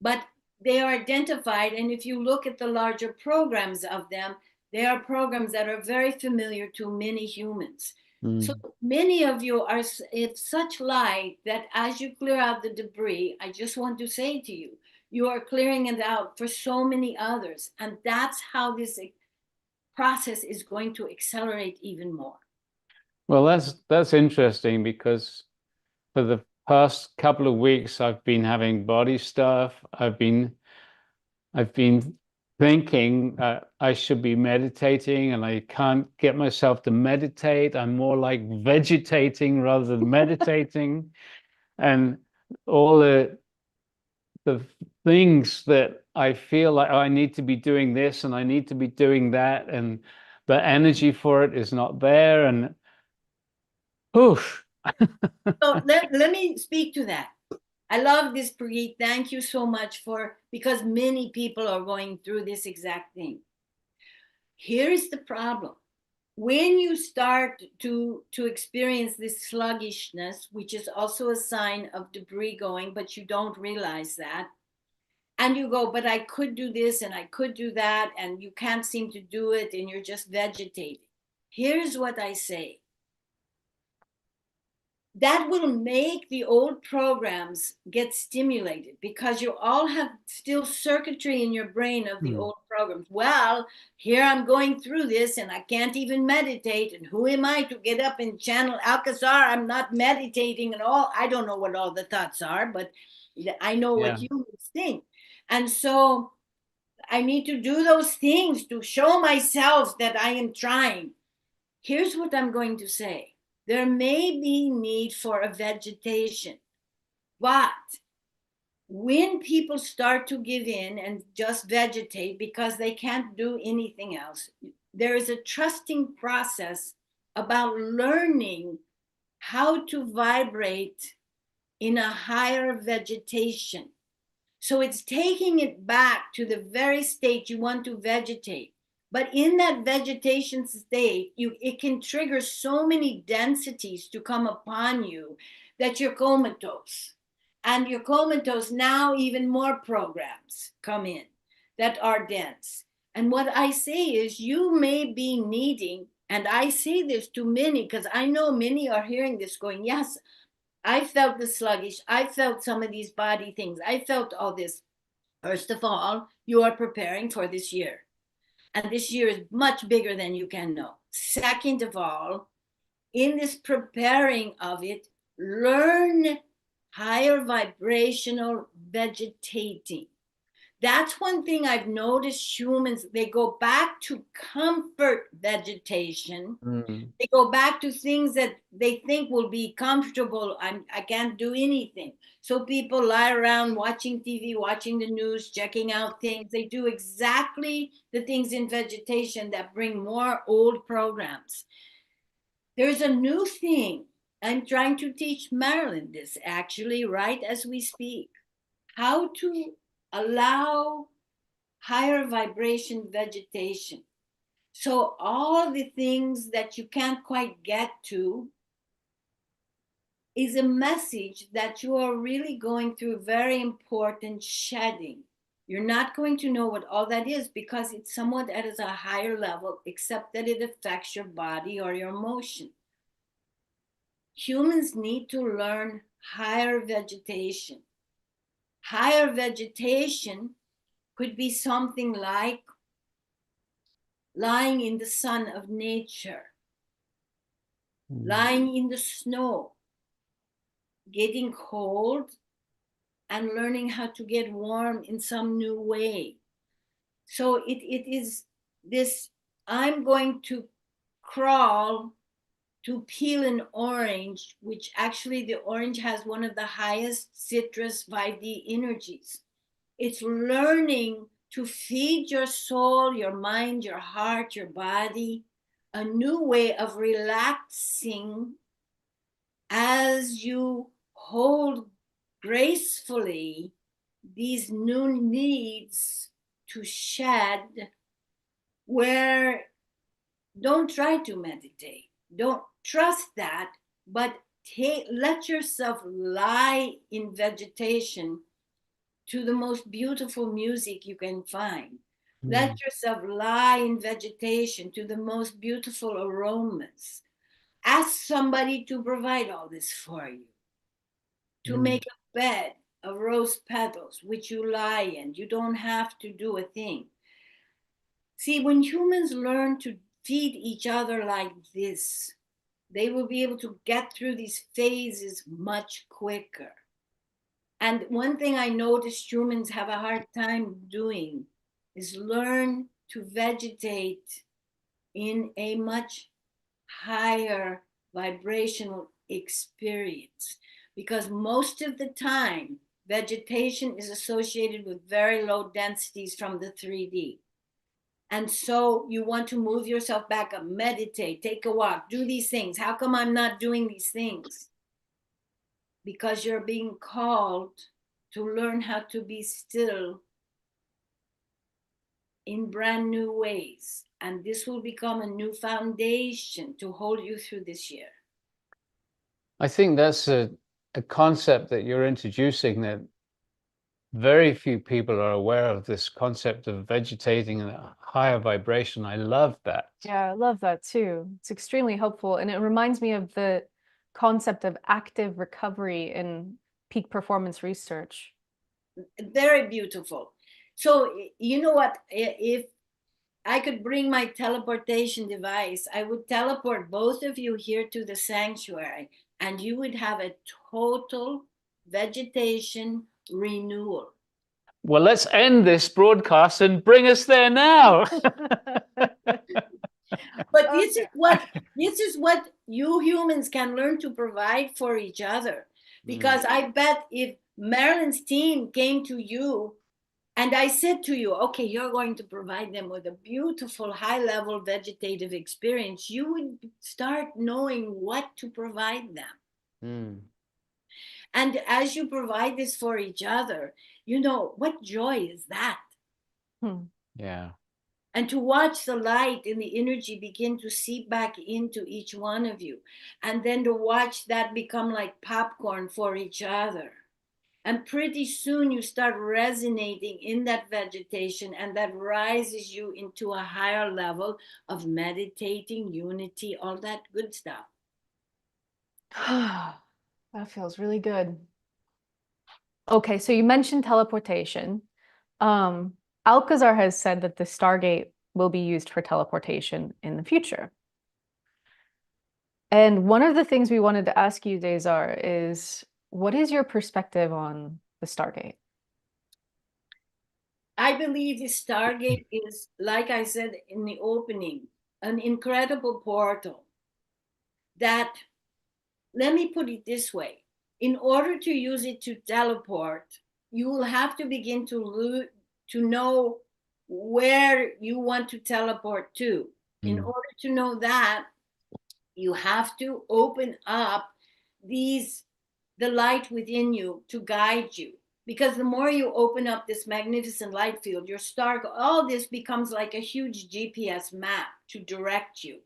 But they are identified, and if you look at the larger programs of them, they are programs that are very familiar to many humans. So many of you are in such light that as you clear out the debris, I just want to say to you, you are clearing it out for so many others. And that's how this process is going to accelerate even more. Well, that's interesting, because for the past couple of weeks I've been having body stuff. I've been thinking I should be meditating, and I can't get myself to meditate. I'm more like vegetating rather than meditating. And all the things that I feel like, oh, I need to be doing this and I need to be doing that, and the energy for it is not there. And oof. So let me speak to that. I love this, Preet. Thank you so much because many people are going through this exact thing. Here is the problem. when you start to experience this sluggishness, which is also a sign of debris going, but you don't realize that, and you go, but I could do this and I could do that, and you can't seem to do it, and you're just vegetating. Here's what I say. That will make the old programs get stimulated, because you all have still circuitry in your brain of the old programs. Well, here I'm going through this and I can't even meditate. And who am I to get up and channel Alcazar? I'm not meditating at all. I don't know what all the thoughts are, but I know what you think. And so I need to do those things to show myself that I am trying. Here's what I'm going to say. There may be need for a vegetation, but when people start to give in and just vegetate because they can't do anything else, there is a trusting process about learning how to vibrate in a higher vegetation. So it's taking it back to the very state you want to vegetate. But in that vegetation state, it can trigger so many densities to come upon you that you're comatose. And you're comatose, now even more programs come in that are dense. And what I say is, you may be needing, and I say this to many because I know many are hearing this going, yes, I felt the sluggish. I felt some of these body things. I felt all this. First of all, you are preparing for this year. And this year is much bigger than you can know. Second of all, in this preparing of it, learn higher vibrational vegetating. That's one thing I've noticed humans, they go back to comfort vegetation. They go back to things that they think will be comfortable. I can't do anything. So people lie around watching TV, watching the news, checking out things. They do exactly the things in vegetation that bring more old programs. There's a new thing. I'm trying to teach Marilyn this actually right as we speak. How to allow higher vibration vegetation. So all the things that you can't quite get to is a message that you are really going through very important shedding. You're not going to know what all that is because it's somewhat at a higher level, except that it affects your body or your emotion. Humans need to learn higher vegetation. Higher vegetation could be something like lying in the sun of nature, lying in the snow, getting cold and learning how to get warm in some new way. So it is this, I'm going to crawl to peel an orange, which actually the orange has one of the highest citrus 5D energies. It's learning to feed your soul, your mind, your heart, your body, a new way of relaxing as you hold gracefully these new needs to shed, where don't try to meditate. Don't trust that, but let yourself lie in vegetation to the most beautiful music you can find. Let yourself lie in vegetation to the most beautiful aromas. Ask somebody to provide all this for you. To make a bed of rose petals, which you lie in. You don't have to do a thing. See, when humans learn to feed each other like this, they will be able to get through these phases much quicker. And one thing I noticed humans have a hard time doing is learn to vegetate in a much higher vibrational experience. Because most of the time, vegetation is associated with very low densities from the 3D. And so you want to move yourself back up, meditate, take a walk, do these things. How come I'm not doing these things? Because you're being called to learn how to be still in brand new ways. and this will become a new foundation to hold you through this year. I think that's a concept that you're introducing, that very few people are aware of, this concept of vegetating in a higher vibration. I love that. Yeah, I love that too. It's extremely helpful. And it reminds me of the concept of active recovery in peak performance research. Very beautiful. So, you know what? If I could bring my teleportation device, I would teleport both of you here to the sanctuary, and you would have a total vegetation renewal. Well, let's end this broadcast and bring us there now. But this is what you humans can learn to provide for each other. Because I bet if Marilyn's team came to you and I said to you, okay, you're going to provide them with a beautiful high-level vegetative experience, you would start knowing what to provide them. And as you provide this for each other, you know, what joy is that? Yeah. And to watch the light and the energy begin to seep back into each one of you. And then to watch that become like popcorn for each other. And pretty soon you start resonating in that vegetation, and that rises you into a higher level of meditating, unity, all that good stuff. That feels really good. Okay, so you mentioned teleportation. Alcazar has said that the Stargate will be used for teleportation in the future. And one of the things we wanted to ask you, Zazar, is what is your perspective on the Stargate? I believe the Stargate is, like I said in the opening, an incredible portal that, let me put it this way, in order to use it to teleport, you will have to begin to know where you want to teleport to. In order to know that, you have to open up the light within you to guide you. Because the more you open up this magnificent light field, your star, all this becomes like a huge GPS map to direct you.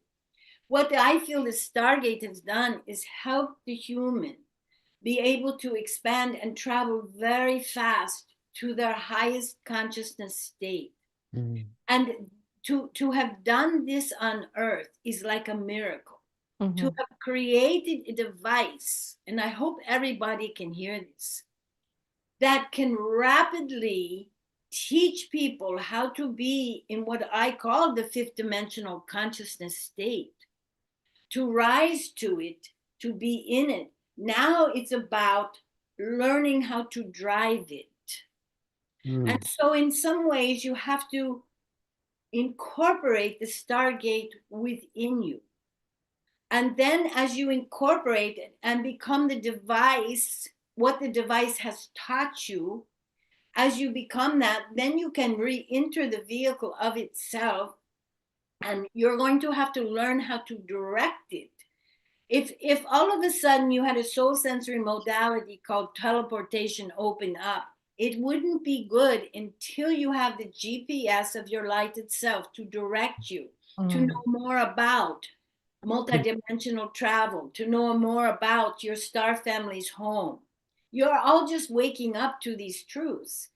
What I feel the Stargate has done is help the human be able to expand and travel very fast to their highest consciousness state. And to have done this on Earth is like a miracle. To have created a device, and I hope everybody can hear this, that can rapidly teach people how to be in what I call the fifth dimensional consciousness state, to rise to it, to be in it. Now it's about learning how to drive it. And so in some ways you have to incorporate the Stargate within you. And then as you incorporate it and become the device, what the device has taught you, as you become that, then you can re-enter the vehicle of itself, and you're going to have to learn how to direct it. If all of a sudden you had a soul sensory modality called teleportation open up, it wouldn't be good until you have the GPS of your light itself to direct you, to know more about multidimensional travel, to know more about your star family's home. You're all just waking up to these truths.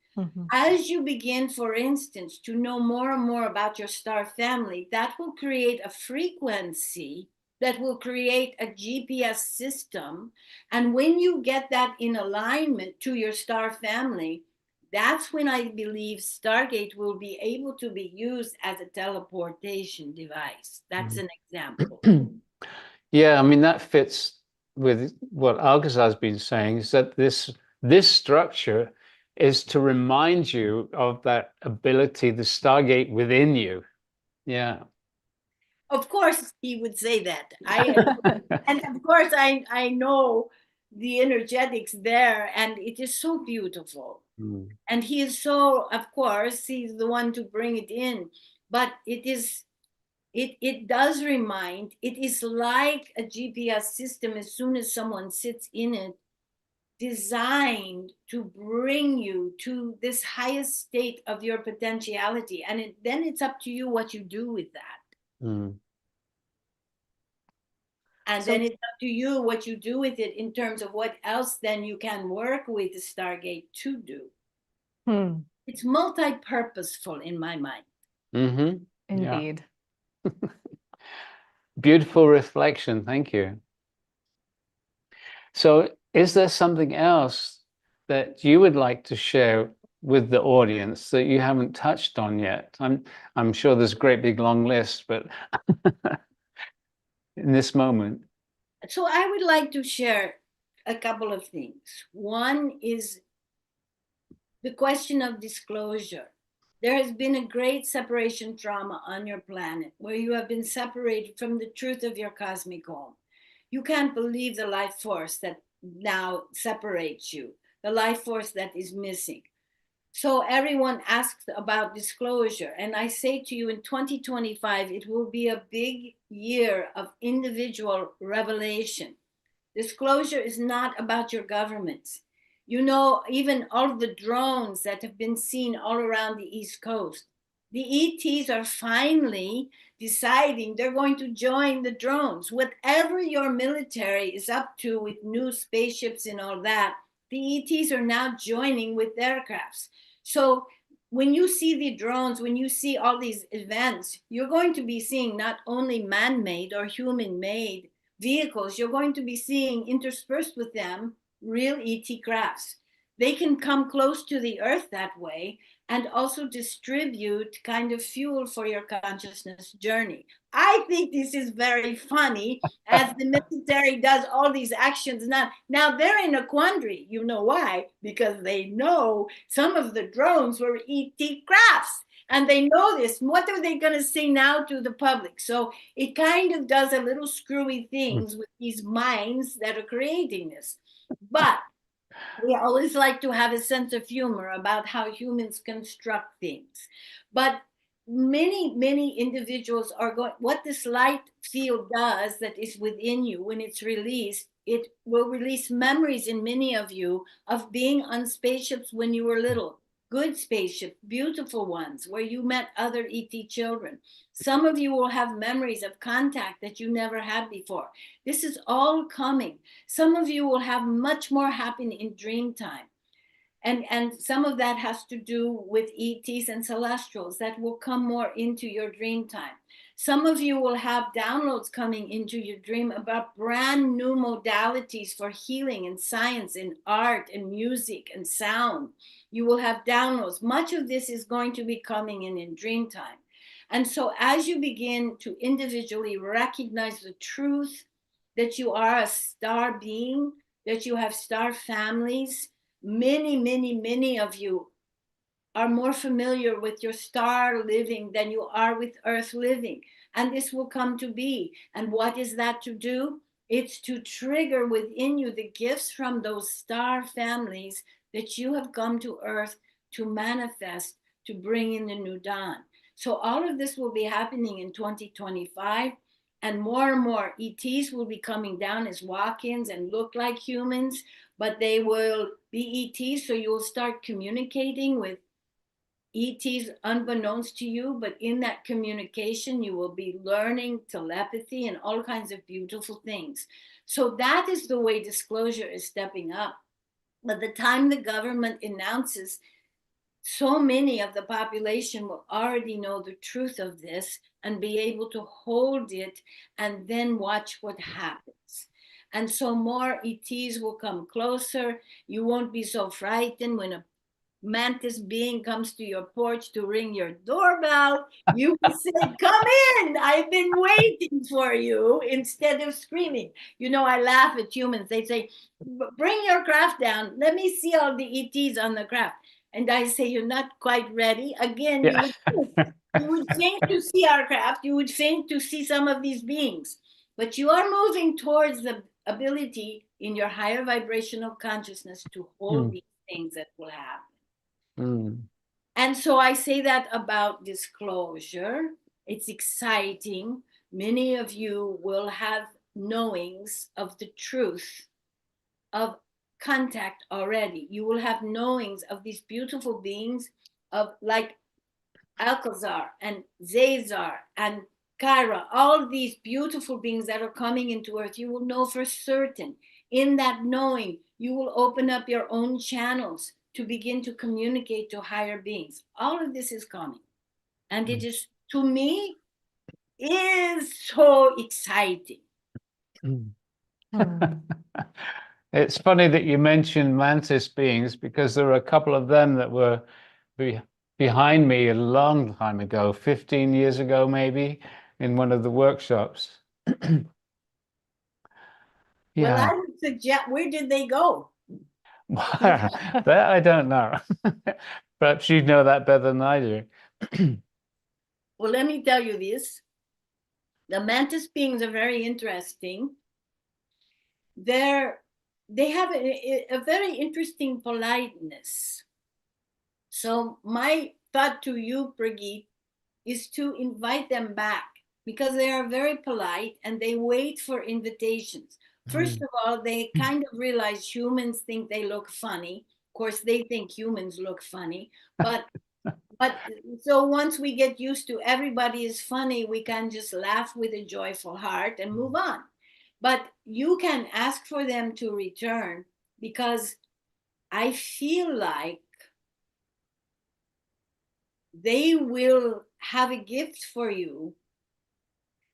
As you begin, for instance, to know more and more about your star family, that will create a frequency that will create a GPS system. And when you get that in alignment to your star family, that's when I believe Stargate will be able to be used as a teleportation device. That's an example. Yeah, I mean, that fits with what Alcazar's been saying, is that this structure is to remind you of that ability, the Stargate within you. Yeah. Of course, he would say that. And of course, I know the energetics there, and it is so beautiful. And he is so, of course, he's the one to bring it in. But it does remind, it is like a GPS system. As soon as someone sits in it, designed to bring you to this highest state of your potentiality. And then it's up to you what you do with that. Mm. And So- then it's up to you what you do with it in terms of what else then you can work with the Stargate to do. It's multi-purposeful in my mind. Mm-hmm. Indeed. Yeah. Beautiful reflection. Thank you. So is there something else that you would like to share with the audience that you haven't touched on yet? I'm sure there's a great big long list, but in this moment. So I would like to share a couple of things. One is the question of disclosure. There has been a great separation trauma on your planet where you have been separated from the truth of your cosmic home. You can't believe the life force that now separates you, the life force that is missing. So everyone asks about disclosure. And I say to you, in 2025, it will be a big year of individual revelation. Disclosure is not about your governments. You know, even all of the drones that have been seen all around the East Coast, the ETs are finally deciding they're going to join the drones. Whatever your military is up to with new spaceships and all that, the ETs are now joining with aircrafts. So when you see the drones, when you see all these events, you're going to be seeing not only man-made or human-made vehicles, you're going to be seeing interspersed with them real ET crafts. They can come close to the earth that way and also distribute kind of fuel for your consciousness journey. I think this is very funny as the military does all these actions now. Now they're in a quandary. You know why? Because they know some of the drones were ET crafts. And they know this. What are they going to say now to the public? So it kind of does a little screwy things with these minds that are creating this. But we always like to have a sense of humor about how humans construct things. But many individuals are going, what this light field does that is within you, when it's released, it will release memories in many of you of being on spaceships when you were little. Good spaceships, beautiful ones, where you met other ET children. Some of you will have memories of contact that you never had before. This is all coming. Some of you will have much more happen in dream time. And some of that has to do with ETs and celestials that will come more into your dream time. Some of you will have downloads coming into your dream about brand new modalities for healing and science and art and music and sound. You will have downloads. Much of this is going to be coming in dream time. And so as you begin to individually recognize the truth that you are a star being, that you have star families, many of you are more familiar with your star living than you are with earth living. And this will come to be. And what is that to do? It's to trigger within you the gifts from those star families that you have come to earth to manifest, to bring in the new dawn. So all of this will be happening in 2025. And more ETs will be coming down as walk-ins and look like humans, but they will be ETs. So you will start communicating with ETs unbeknownst to you, but in that communication, you will be learning telepathy and all kinds of beautiful things. So that is the way disclosure is stepping up. By the time the government announces, so many of the population will already know the truth of this and be able to hold it and then watch what happens. And so more ETs will come closer. You won't be so frightened when a mantis being comes to your porch to ring your doorbell. You will say, "Come in, I've been waiting for you," instead of screaming. You know, I laugh at humans. They say, "Bring your craft down. Let me see all the ETs on the craft." And I say, "You're not quite ready." Again, Yeah. you would think to see our craft. You would think to see some of these beings. But you are moving towards the ability in your higher vibrational consciousness to hold these things that will happen. And so I say that about disclosure. It's exciting. Many of you will have knowings of the truth of contact already. You will have knowings of these beautiful beings of like Alcazar and Zazar and Kyra, all these beautiful beings that are coming into earth. You will know for certain. In that knowing, you will open up your own channels to begin to communicate to higher beings. All of this is coming. And it is, to me, is so exciting. It's funny that you mentioned mantis beings, because there are a couple of them that were behind me a long time ago, 15 years ago maybe, in one of the workshops. Well, Yeah. I would suggest, where did they go? That I don't know. Perhaps you know that better than I do. Well, let me tell you this. The mantis beings are very interesting. They have a very interesting politeness. So my thought to you, Brigitte, is to invite them back, because they are very polite and they wait for invitations. First of all, they kind of realize humans think they look funny. Of course, they think humans look funny, but so once we get used to everybody is funny, we can just laugh with a joyful heart and move on. But you can ask for them to return, because I feel like they will have a gift for you.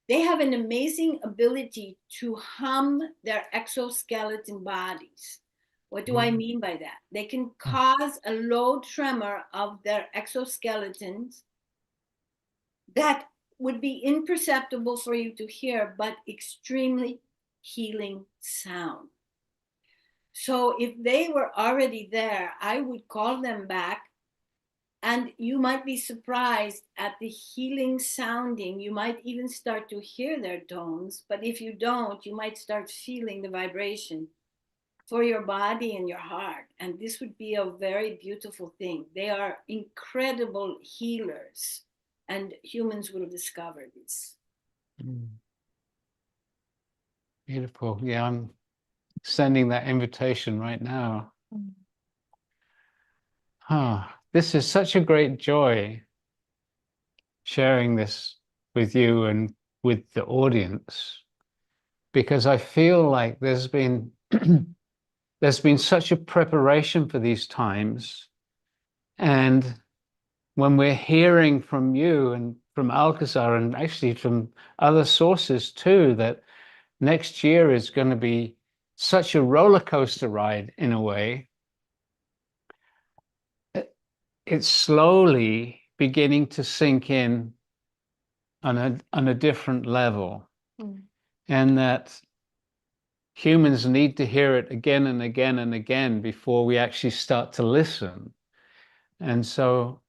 They have an amazing ability to hum their exoskeleton bodies. What do I mean by that? They can cause a low tremor of their exoskeletons that would be imperceptible for you to hear, but extremely healing sound. So if they were already there, I would call them back, and you might be surprised at the healing sounding. You might even start to hear their tones, but if you don't, you might start feeling the vibration for your body and your heart. And this would be a very beautiful thing. They are incredible healers, and humans will discover this. Beautiful. Yeah, I'm sending that invitation right now. This is such a great joy sharing this with you and with the audience, because I feel like there's been such a preparation for these times. And when we're hearing from you and from Alcazar, and actually from other sources too, that next year is going to be such a roller coaster ride in a way, it's slowly beginning to sink in on a different level. And that humans need to hear it again and again and again before we actually start to listen. And so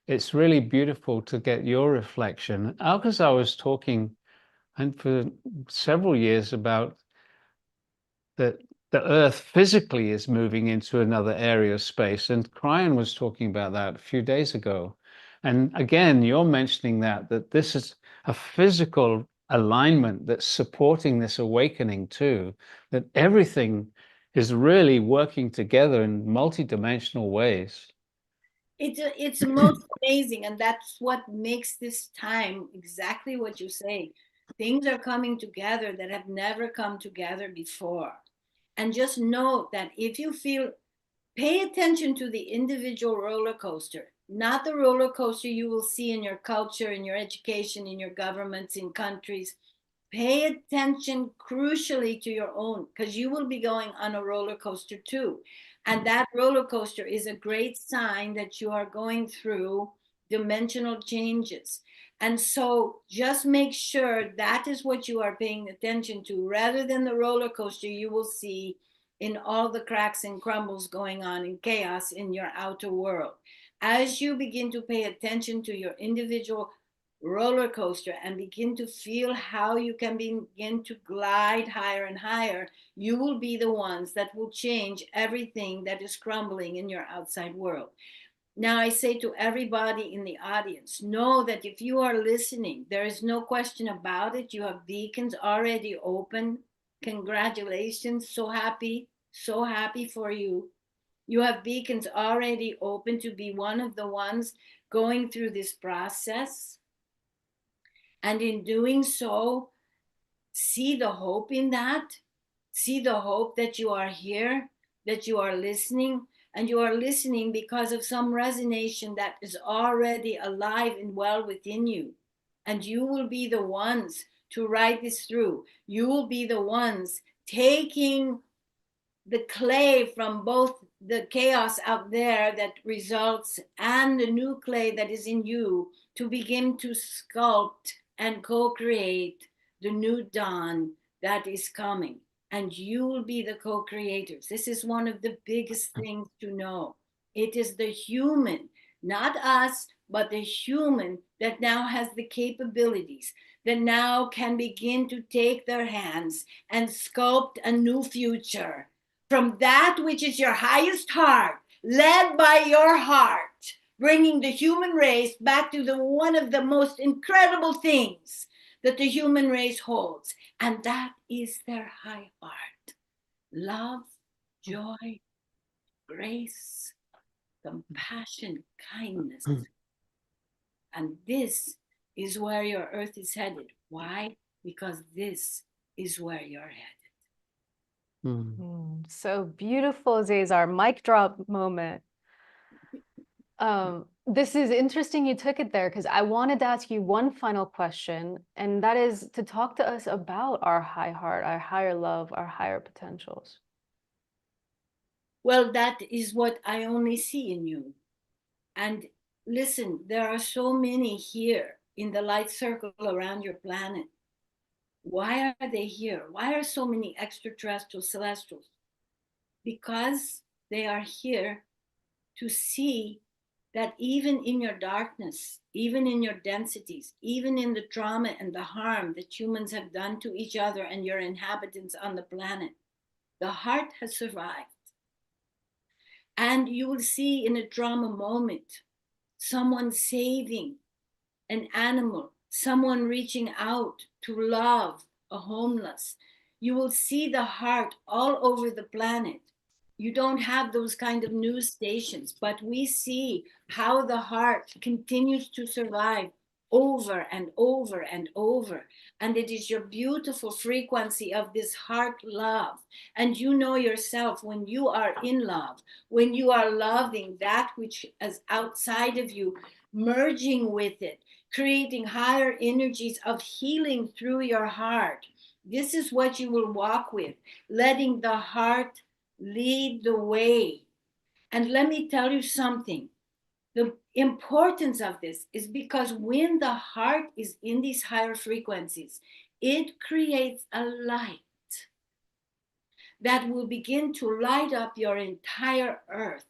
it's really beautiful to get your reflection. Alcazar was talking, and for several years, about that the Earth physically is moving into another area of space. And Cryan was talking about that a few days ago. And again, you're mentioning that this is a physical alignment that's supporting this awakening too, that everything is really working together in multidimensional ways. It's most amazing, and that's what makes this time exactly what you say. Things are coming together that have never come together before. And just know that if you feel, pay attention to the individual roller coaster, not the roller coaster you will see in your culture, in your education, in your governments, in countries. Pay attention crucially to your own, because you will be going on a roller coaster too. And that roller coaster is a great sign that you are going through dimensional changes. And so just make sure that is what you are paying attention to, rather than the roller coaster you will see in all the cracks and crumbles going on in chaos in your outer world. As you begin to pay attention to your individual roller coaster and begin to feel how you can begin to glide higher and higher, you will be the ones that will change everything that is crumbling in your outside world. Now, I say to everybody in the audience, know that if you are listening, there is no question about it. You have beacons already open. Congratulations. So happy. so happy for you. You have beacons already open to be one of the ones going through this process. And in doing so, see the hope in that. See the hope that you are here, that you are listening, and you are listening because of some resonation that is already alive and well within you. And you will be the ones to ride this through. You will be the ones taking the clay from both the chaos out there that results and the new clay that is in you to begin to sculpt and co-create the new dawn that is coming. And you will be the co-creators. This is one of the biggest things to know. It is the human, not us, but the human that now has the capabilities, that now can begin to take their hands and sculpt a new future from that which is your highest heart, led by your heart, bringing the human race back to the one of the most incredible things that the human race holds, and that is their high heart. Love, joy, grace, compassion, kindness. And this is where your earth is headed. Why? Because this is where you're headed. So beautiful, Zazar. Mic drop moment. This is interesting you took it there, because I wanted to ask you one final question, and that is to talk to us about our high heart, our higher love, our higher potentials. Well, that is what I only see in you. And listen, there are so many here in the light circle around your planet. Why are they here? Why are so many extraterrestrials, celestials? Because they are here to see that even in your darkness, even in your densities, even in the trauma and the harm that humans have done to each other and your inhabitants on the planet, the heart has survived. And you will see in a trauma moment, someone saving an animal, someone reaching out to love a homeless. You will see the heart all over the planet. You don't have those kind of news stations, but we see how the heart continues to survive over and over and over. And it is your beautiful frequency of this heart love. And you know yourself, when you are in love, when you are loving that which is outside of you, merging with it, creating higher energies of healing through your heart. This is what you will walk with, letting the heart lead the way. And let me tell you something. The importance of this is because when the heart is in these higher frequencies, it creates a light that will begin to light up your entire earth.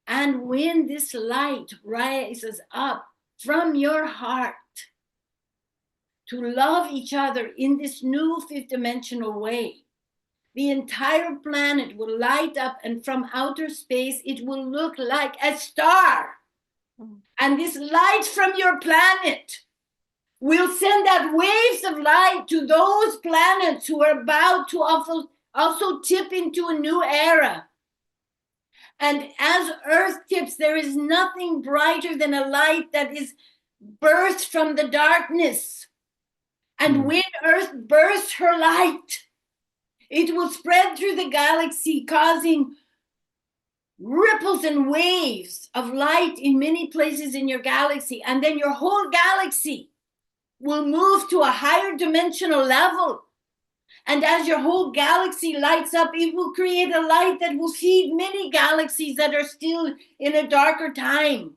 And when this light rises up from your heart to love each other in this new fifth dimensional way, the entire planet will light up, and from outer space, it will look like a star. And this light from your planet will send out waves of light to those planets who are about to also tip into a new era. And as Earth tips, there is nothing brighter than a light that is birthed from the darkness. And when Earth bursts her light, it will spread through the galaxy, causing ripples and waves of light in many places in your galaxy. And then your whole galaxy will move to a higher dimensional level. And as your whole galaxy lights up, it will create a light that will feed many galaxies that are still in a darker time.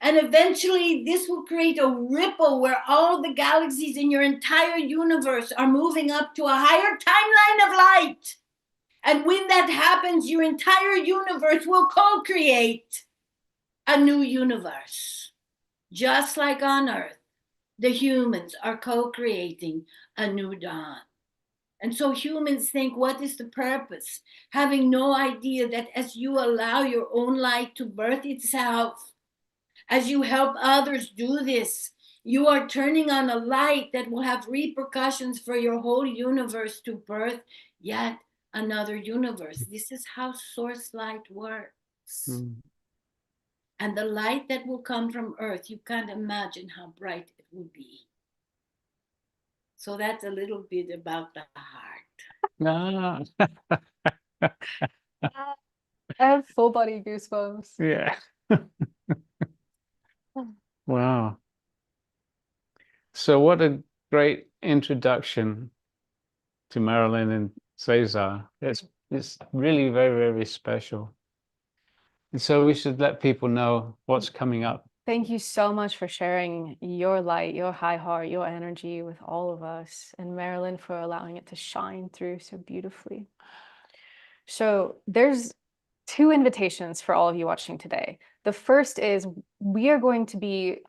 And eventually this will create a ripple where all the galaxies in your entire universe are moving up to a higher timeline of light. And when that happens, your entire universe will co-create a new universe. Just like on Earth, the humans are co-creating a new dawn. And so humans think, what is the purpose? Having no idea that as you allow your own light to birth itself, as you help others do this, you are turning on a light that will have repercussions for your whole universe to birth yet another universe. This is how source light works. Mm. And the light that will come from Earth, you can't imagine how bright it will be. So that's a little bit about the heart. Ah. I have full body goosebumps. Yeah. Wow. So what a great introduction to Marilyn and Zazar. It's really very, very special. And so we should let people know what's coming up. Thank you so much for sharing your light, your high heart, your energy with all of us, and Marilyn for allowing it to shine through so beautifully. So there's 2 invitations for all of you watching today. The first is we are going to be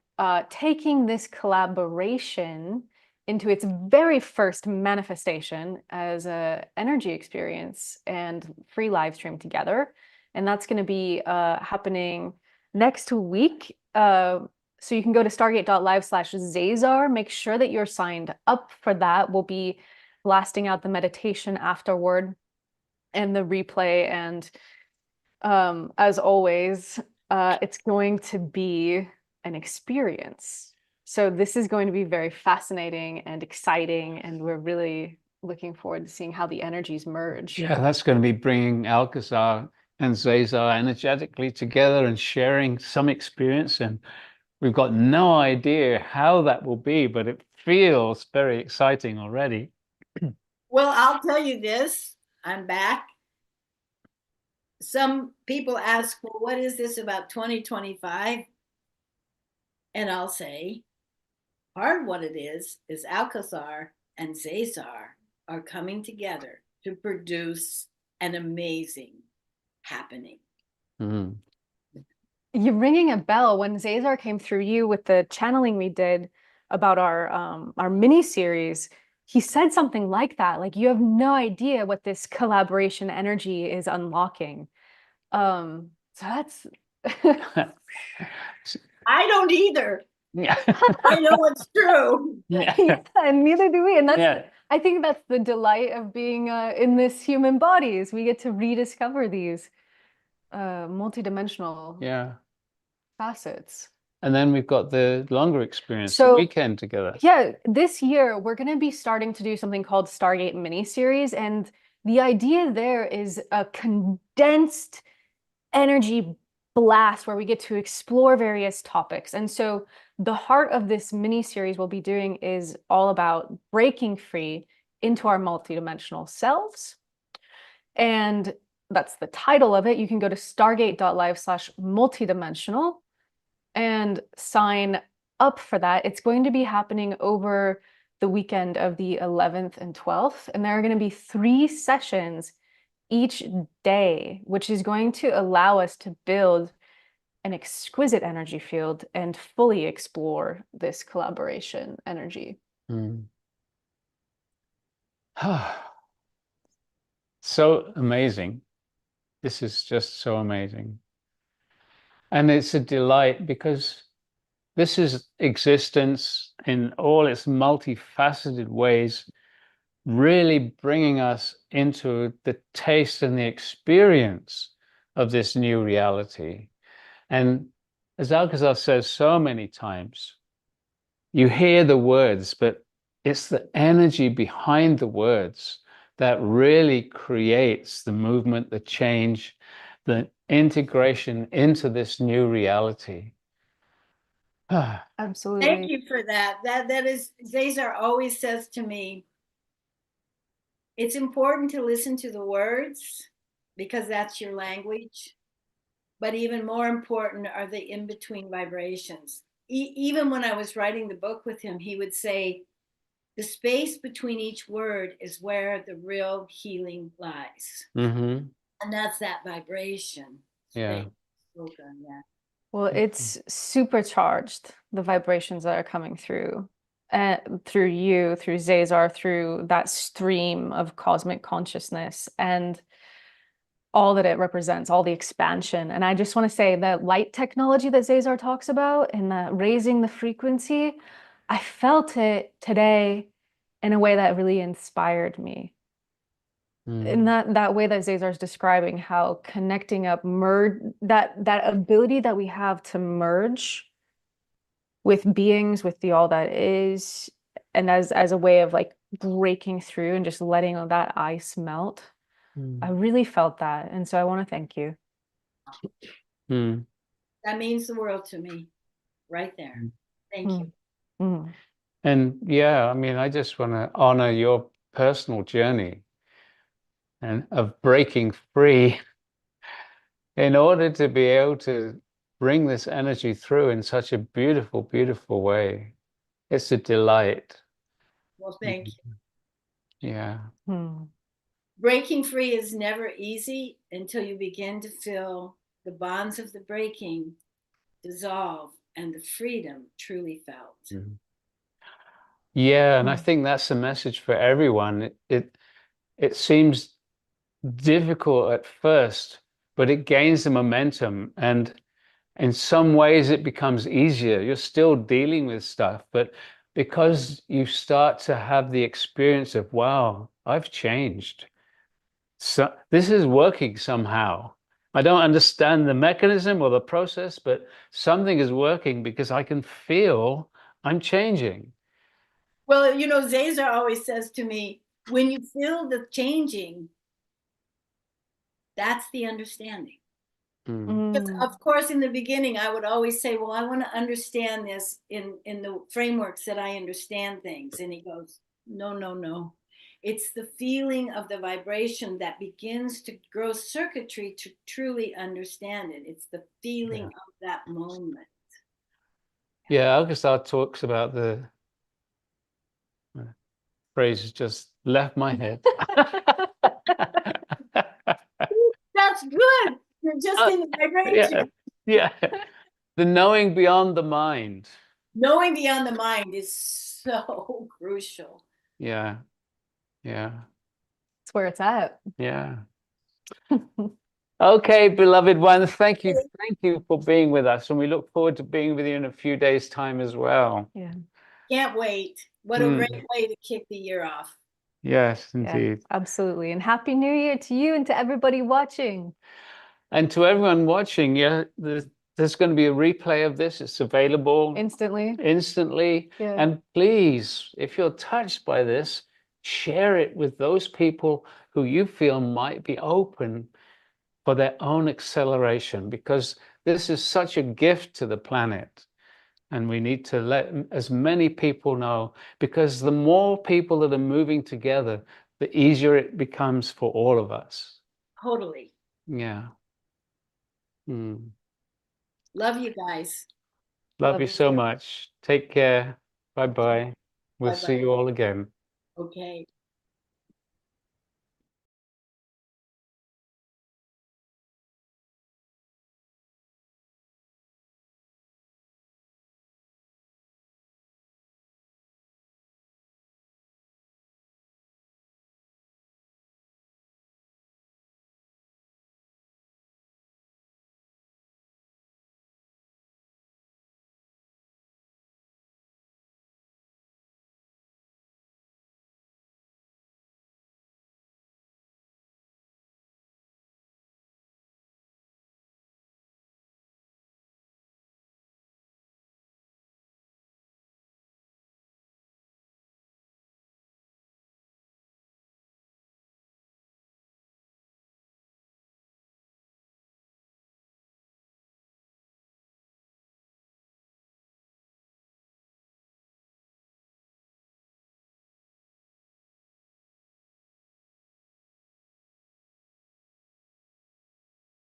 taking this collaboration into its very first manifestation as an energy experience and free live stream together. And that's going to be happening next week. So you can go to stargate.live/Zazar. Make sure that you're signed up for that. We'll be blasting out the meditation afterward and the replay. And as always, it's going to be an experience. So this is going to be very fascinating and exciting, and we're really looking forward to seeing how the energies merge. Yeah, that's going to be bringing Alcazar and Zazar energetically together and sharing some experience. And we've got no idea how that will be, but it feels very exciting already. Well, I'll tell you this, I'm back. Some people ask, well, what is this about 2025? And I'll say, part of what it is Alcazar and Zazar are coming together to produce an amazing happening. Mm. You're ringing a bell. When Zazar came through you with the channeling we did about our mini series, he said something like that. Like, you have no idea what this collaboration energy is unlocking. So that's I don't either. Yeah. I know it's true. Yeah, and neither do we. And that's Yeah. I think that's the delight of being in this human body, is we get to rediscover these multidimensional Yeah. facets. And then we've got the longer experience, So- the weekend together. Yeah, this year we're going to be starting to do something called Stargate mini-series, and the idea there is a condensed energy blast where we get to explore various topics. And so the heart of this mini-series we'll be doing is all about breaking free into our multidimensional selves. And that's the title of it. You can go to stargate.live/multidimensional and sign up for that. It's going to be happening over the weekend of the 11th and 12th. And there are going to be 3 sessions each day, which is going to allow us to build an exquisite energy field and fully explore this collaboration energy. Mm. So amazing. This is just so amazing. And it's a delight because this is existence in all its multifaceted ways, really bringing us into the taste and the experience of this new reality. And as Alcazar says so many times, you hear the words, but it's the energy behind the words that really creates the movement, the change, the integration into this new reality. Absolutely. Thank you for that. That is, Zazar always says to me, it's important to listen to the words because that's your language. But even more important are the in-between vibrations. Even when I was writing the book with him, he would say, the space between each word is where the real healing lies. Mm-hmm. And that's that vibration. Yeah. Spoken, yeah. Well, it's supercharged, the vibrations that are coming through you, through Zazar, through that stream of cosmic consciousness and all that it represents, all the expansion. And I just want to say that light technology that Zazar talks about and that raising the frequency, I felt it today in a way that really inspired me. in that way that Zazar is describing, how connecting up, that ability that we have to merge with beings, with the all that is, and as a way of like breaking through and just letting all that ice melt. I really felt that, and so I want to thank you. That means the world to me, right there. Thank you. And yeah, I mean, I just want to honor your personal journey and of breaking free in order to be able to bring this energy through in such a beautiful, beautiful way. It's a delight. Well, thank you. Yeah. Breaking free is never easy until you begin to feel the bonds of the breaking dissolve and the freedom truly felt. Yeah, and I think that's the message for everyone. It seems difficult at first, but it gains the momentum, and in some ways it becomes easier. You're still dealing with stuff, but because you start to have the experience of, wow, I've changed. So this is working somehow. I don't understand the mechanism or the process, but something is working because I can feel I'm changing. Well, you know, Zazar always says to me, when you feel the changing, that's the understanding. Because of course, in the beginning, I would always say, well, I want to understand this in the frameworks that I understand things. And he goes, no, no, no. It's the feeling of the vibration that begins to grow circuitry to truly understand it. It's the feeling of that moment. Yeah, Alcazar talks about the phrase just left my head. That's good. You're just in the vibration. Yeah. The knowing beyond the mind. Knowing beyond the mind is so crucial. Yeah. Yeah. That's where it's at. Yeah. Okay, beloved one, thank you. Thank you for being with us. And we look forward to being with you in a few days' time as well. Yeah. Can't wait. What a great way to kick the year off. Yes, indeed. Absolutely. And Happy New Year to you and to everybody watching. And to everyone watching, there's going to be a replay of this. It's available instantly. Yeah. And please, if you're touched by this, share it with those people who you feel might be open for their own acceleration, because this is such a gift to the planet. And we need to let as many people know, because the more people that are moving together, the easier it becomes for all of us. Totally. Yeah. Love you guys. Love you so much. Take care. Bye-bye. We'll see you all again. Okay.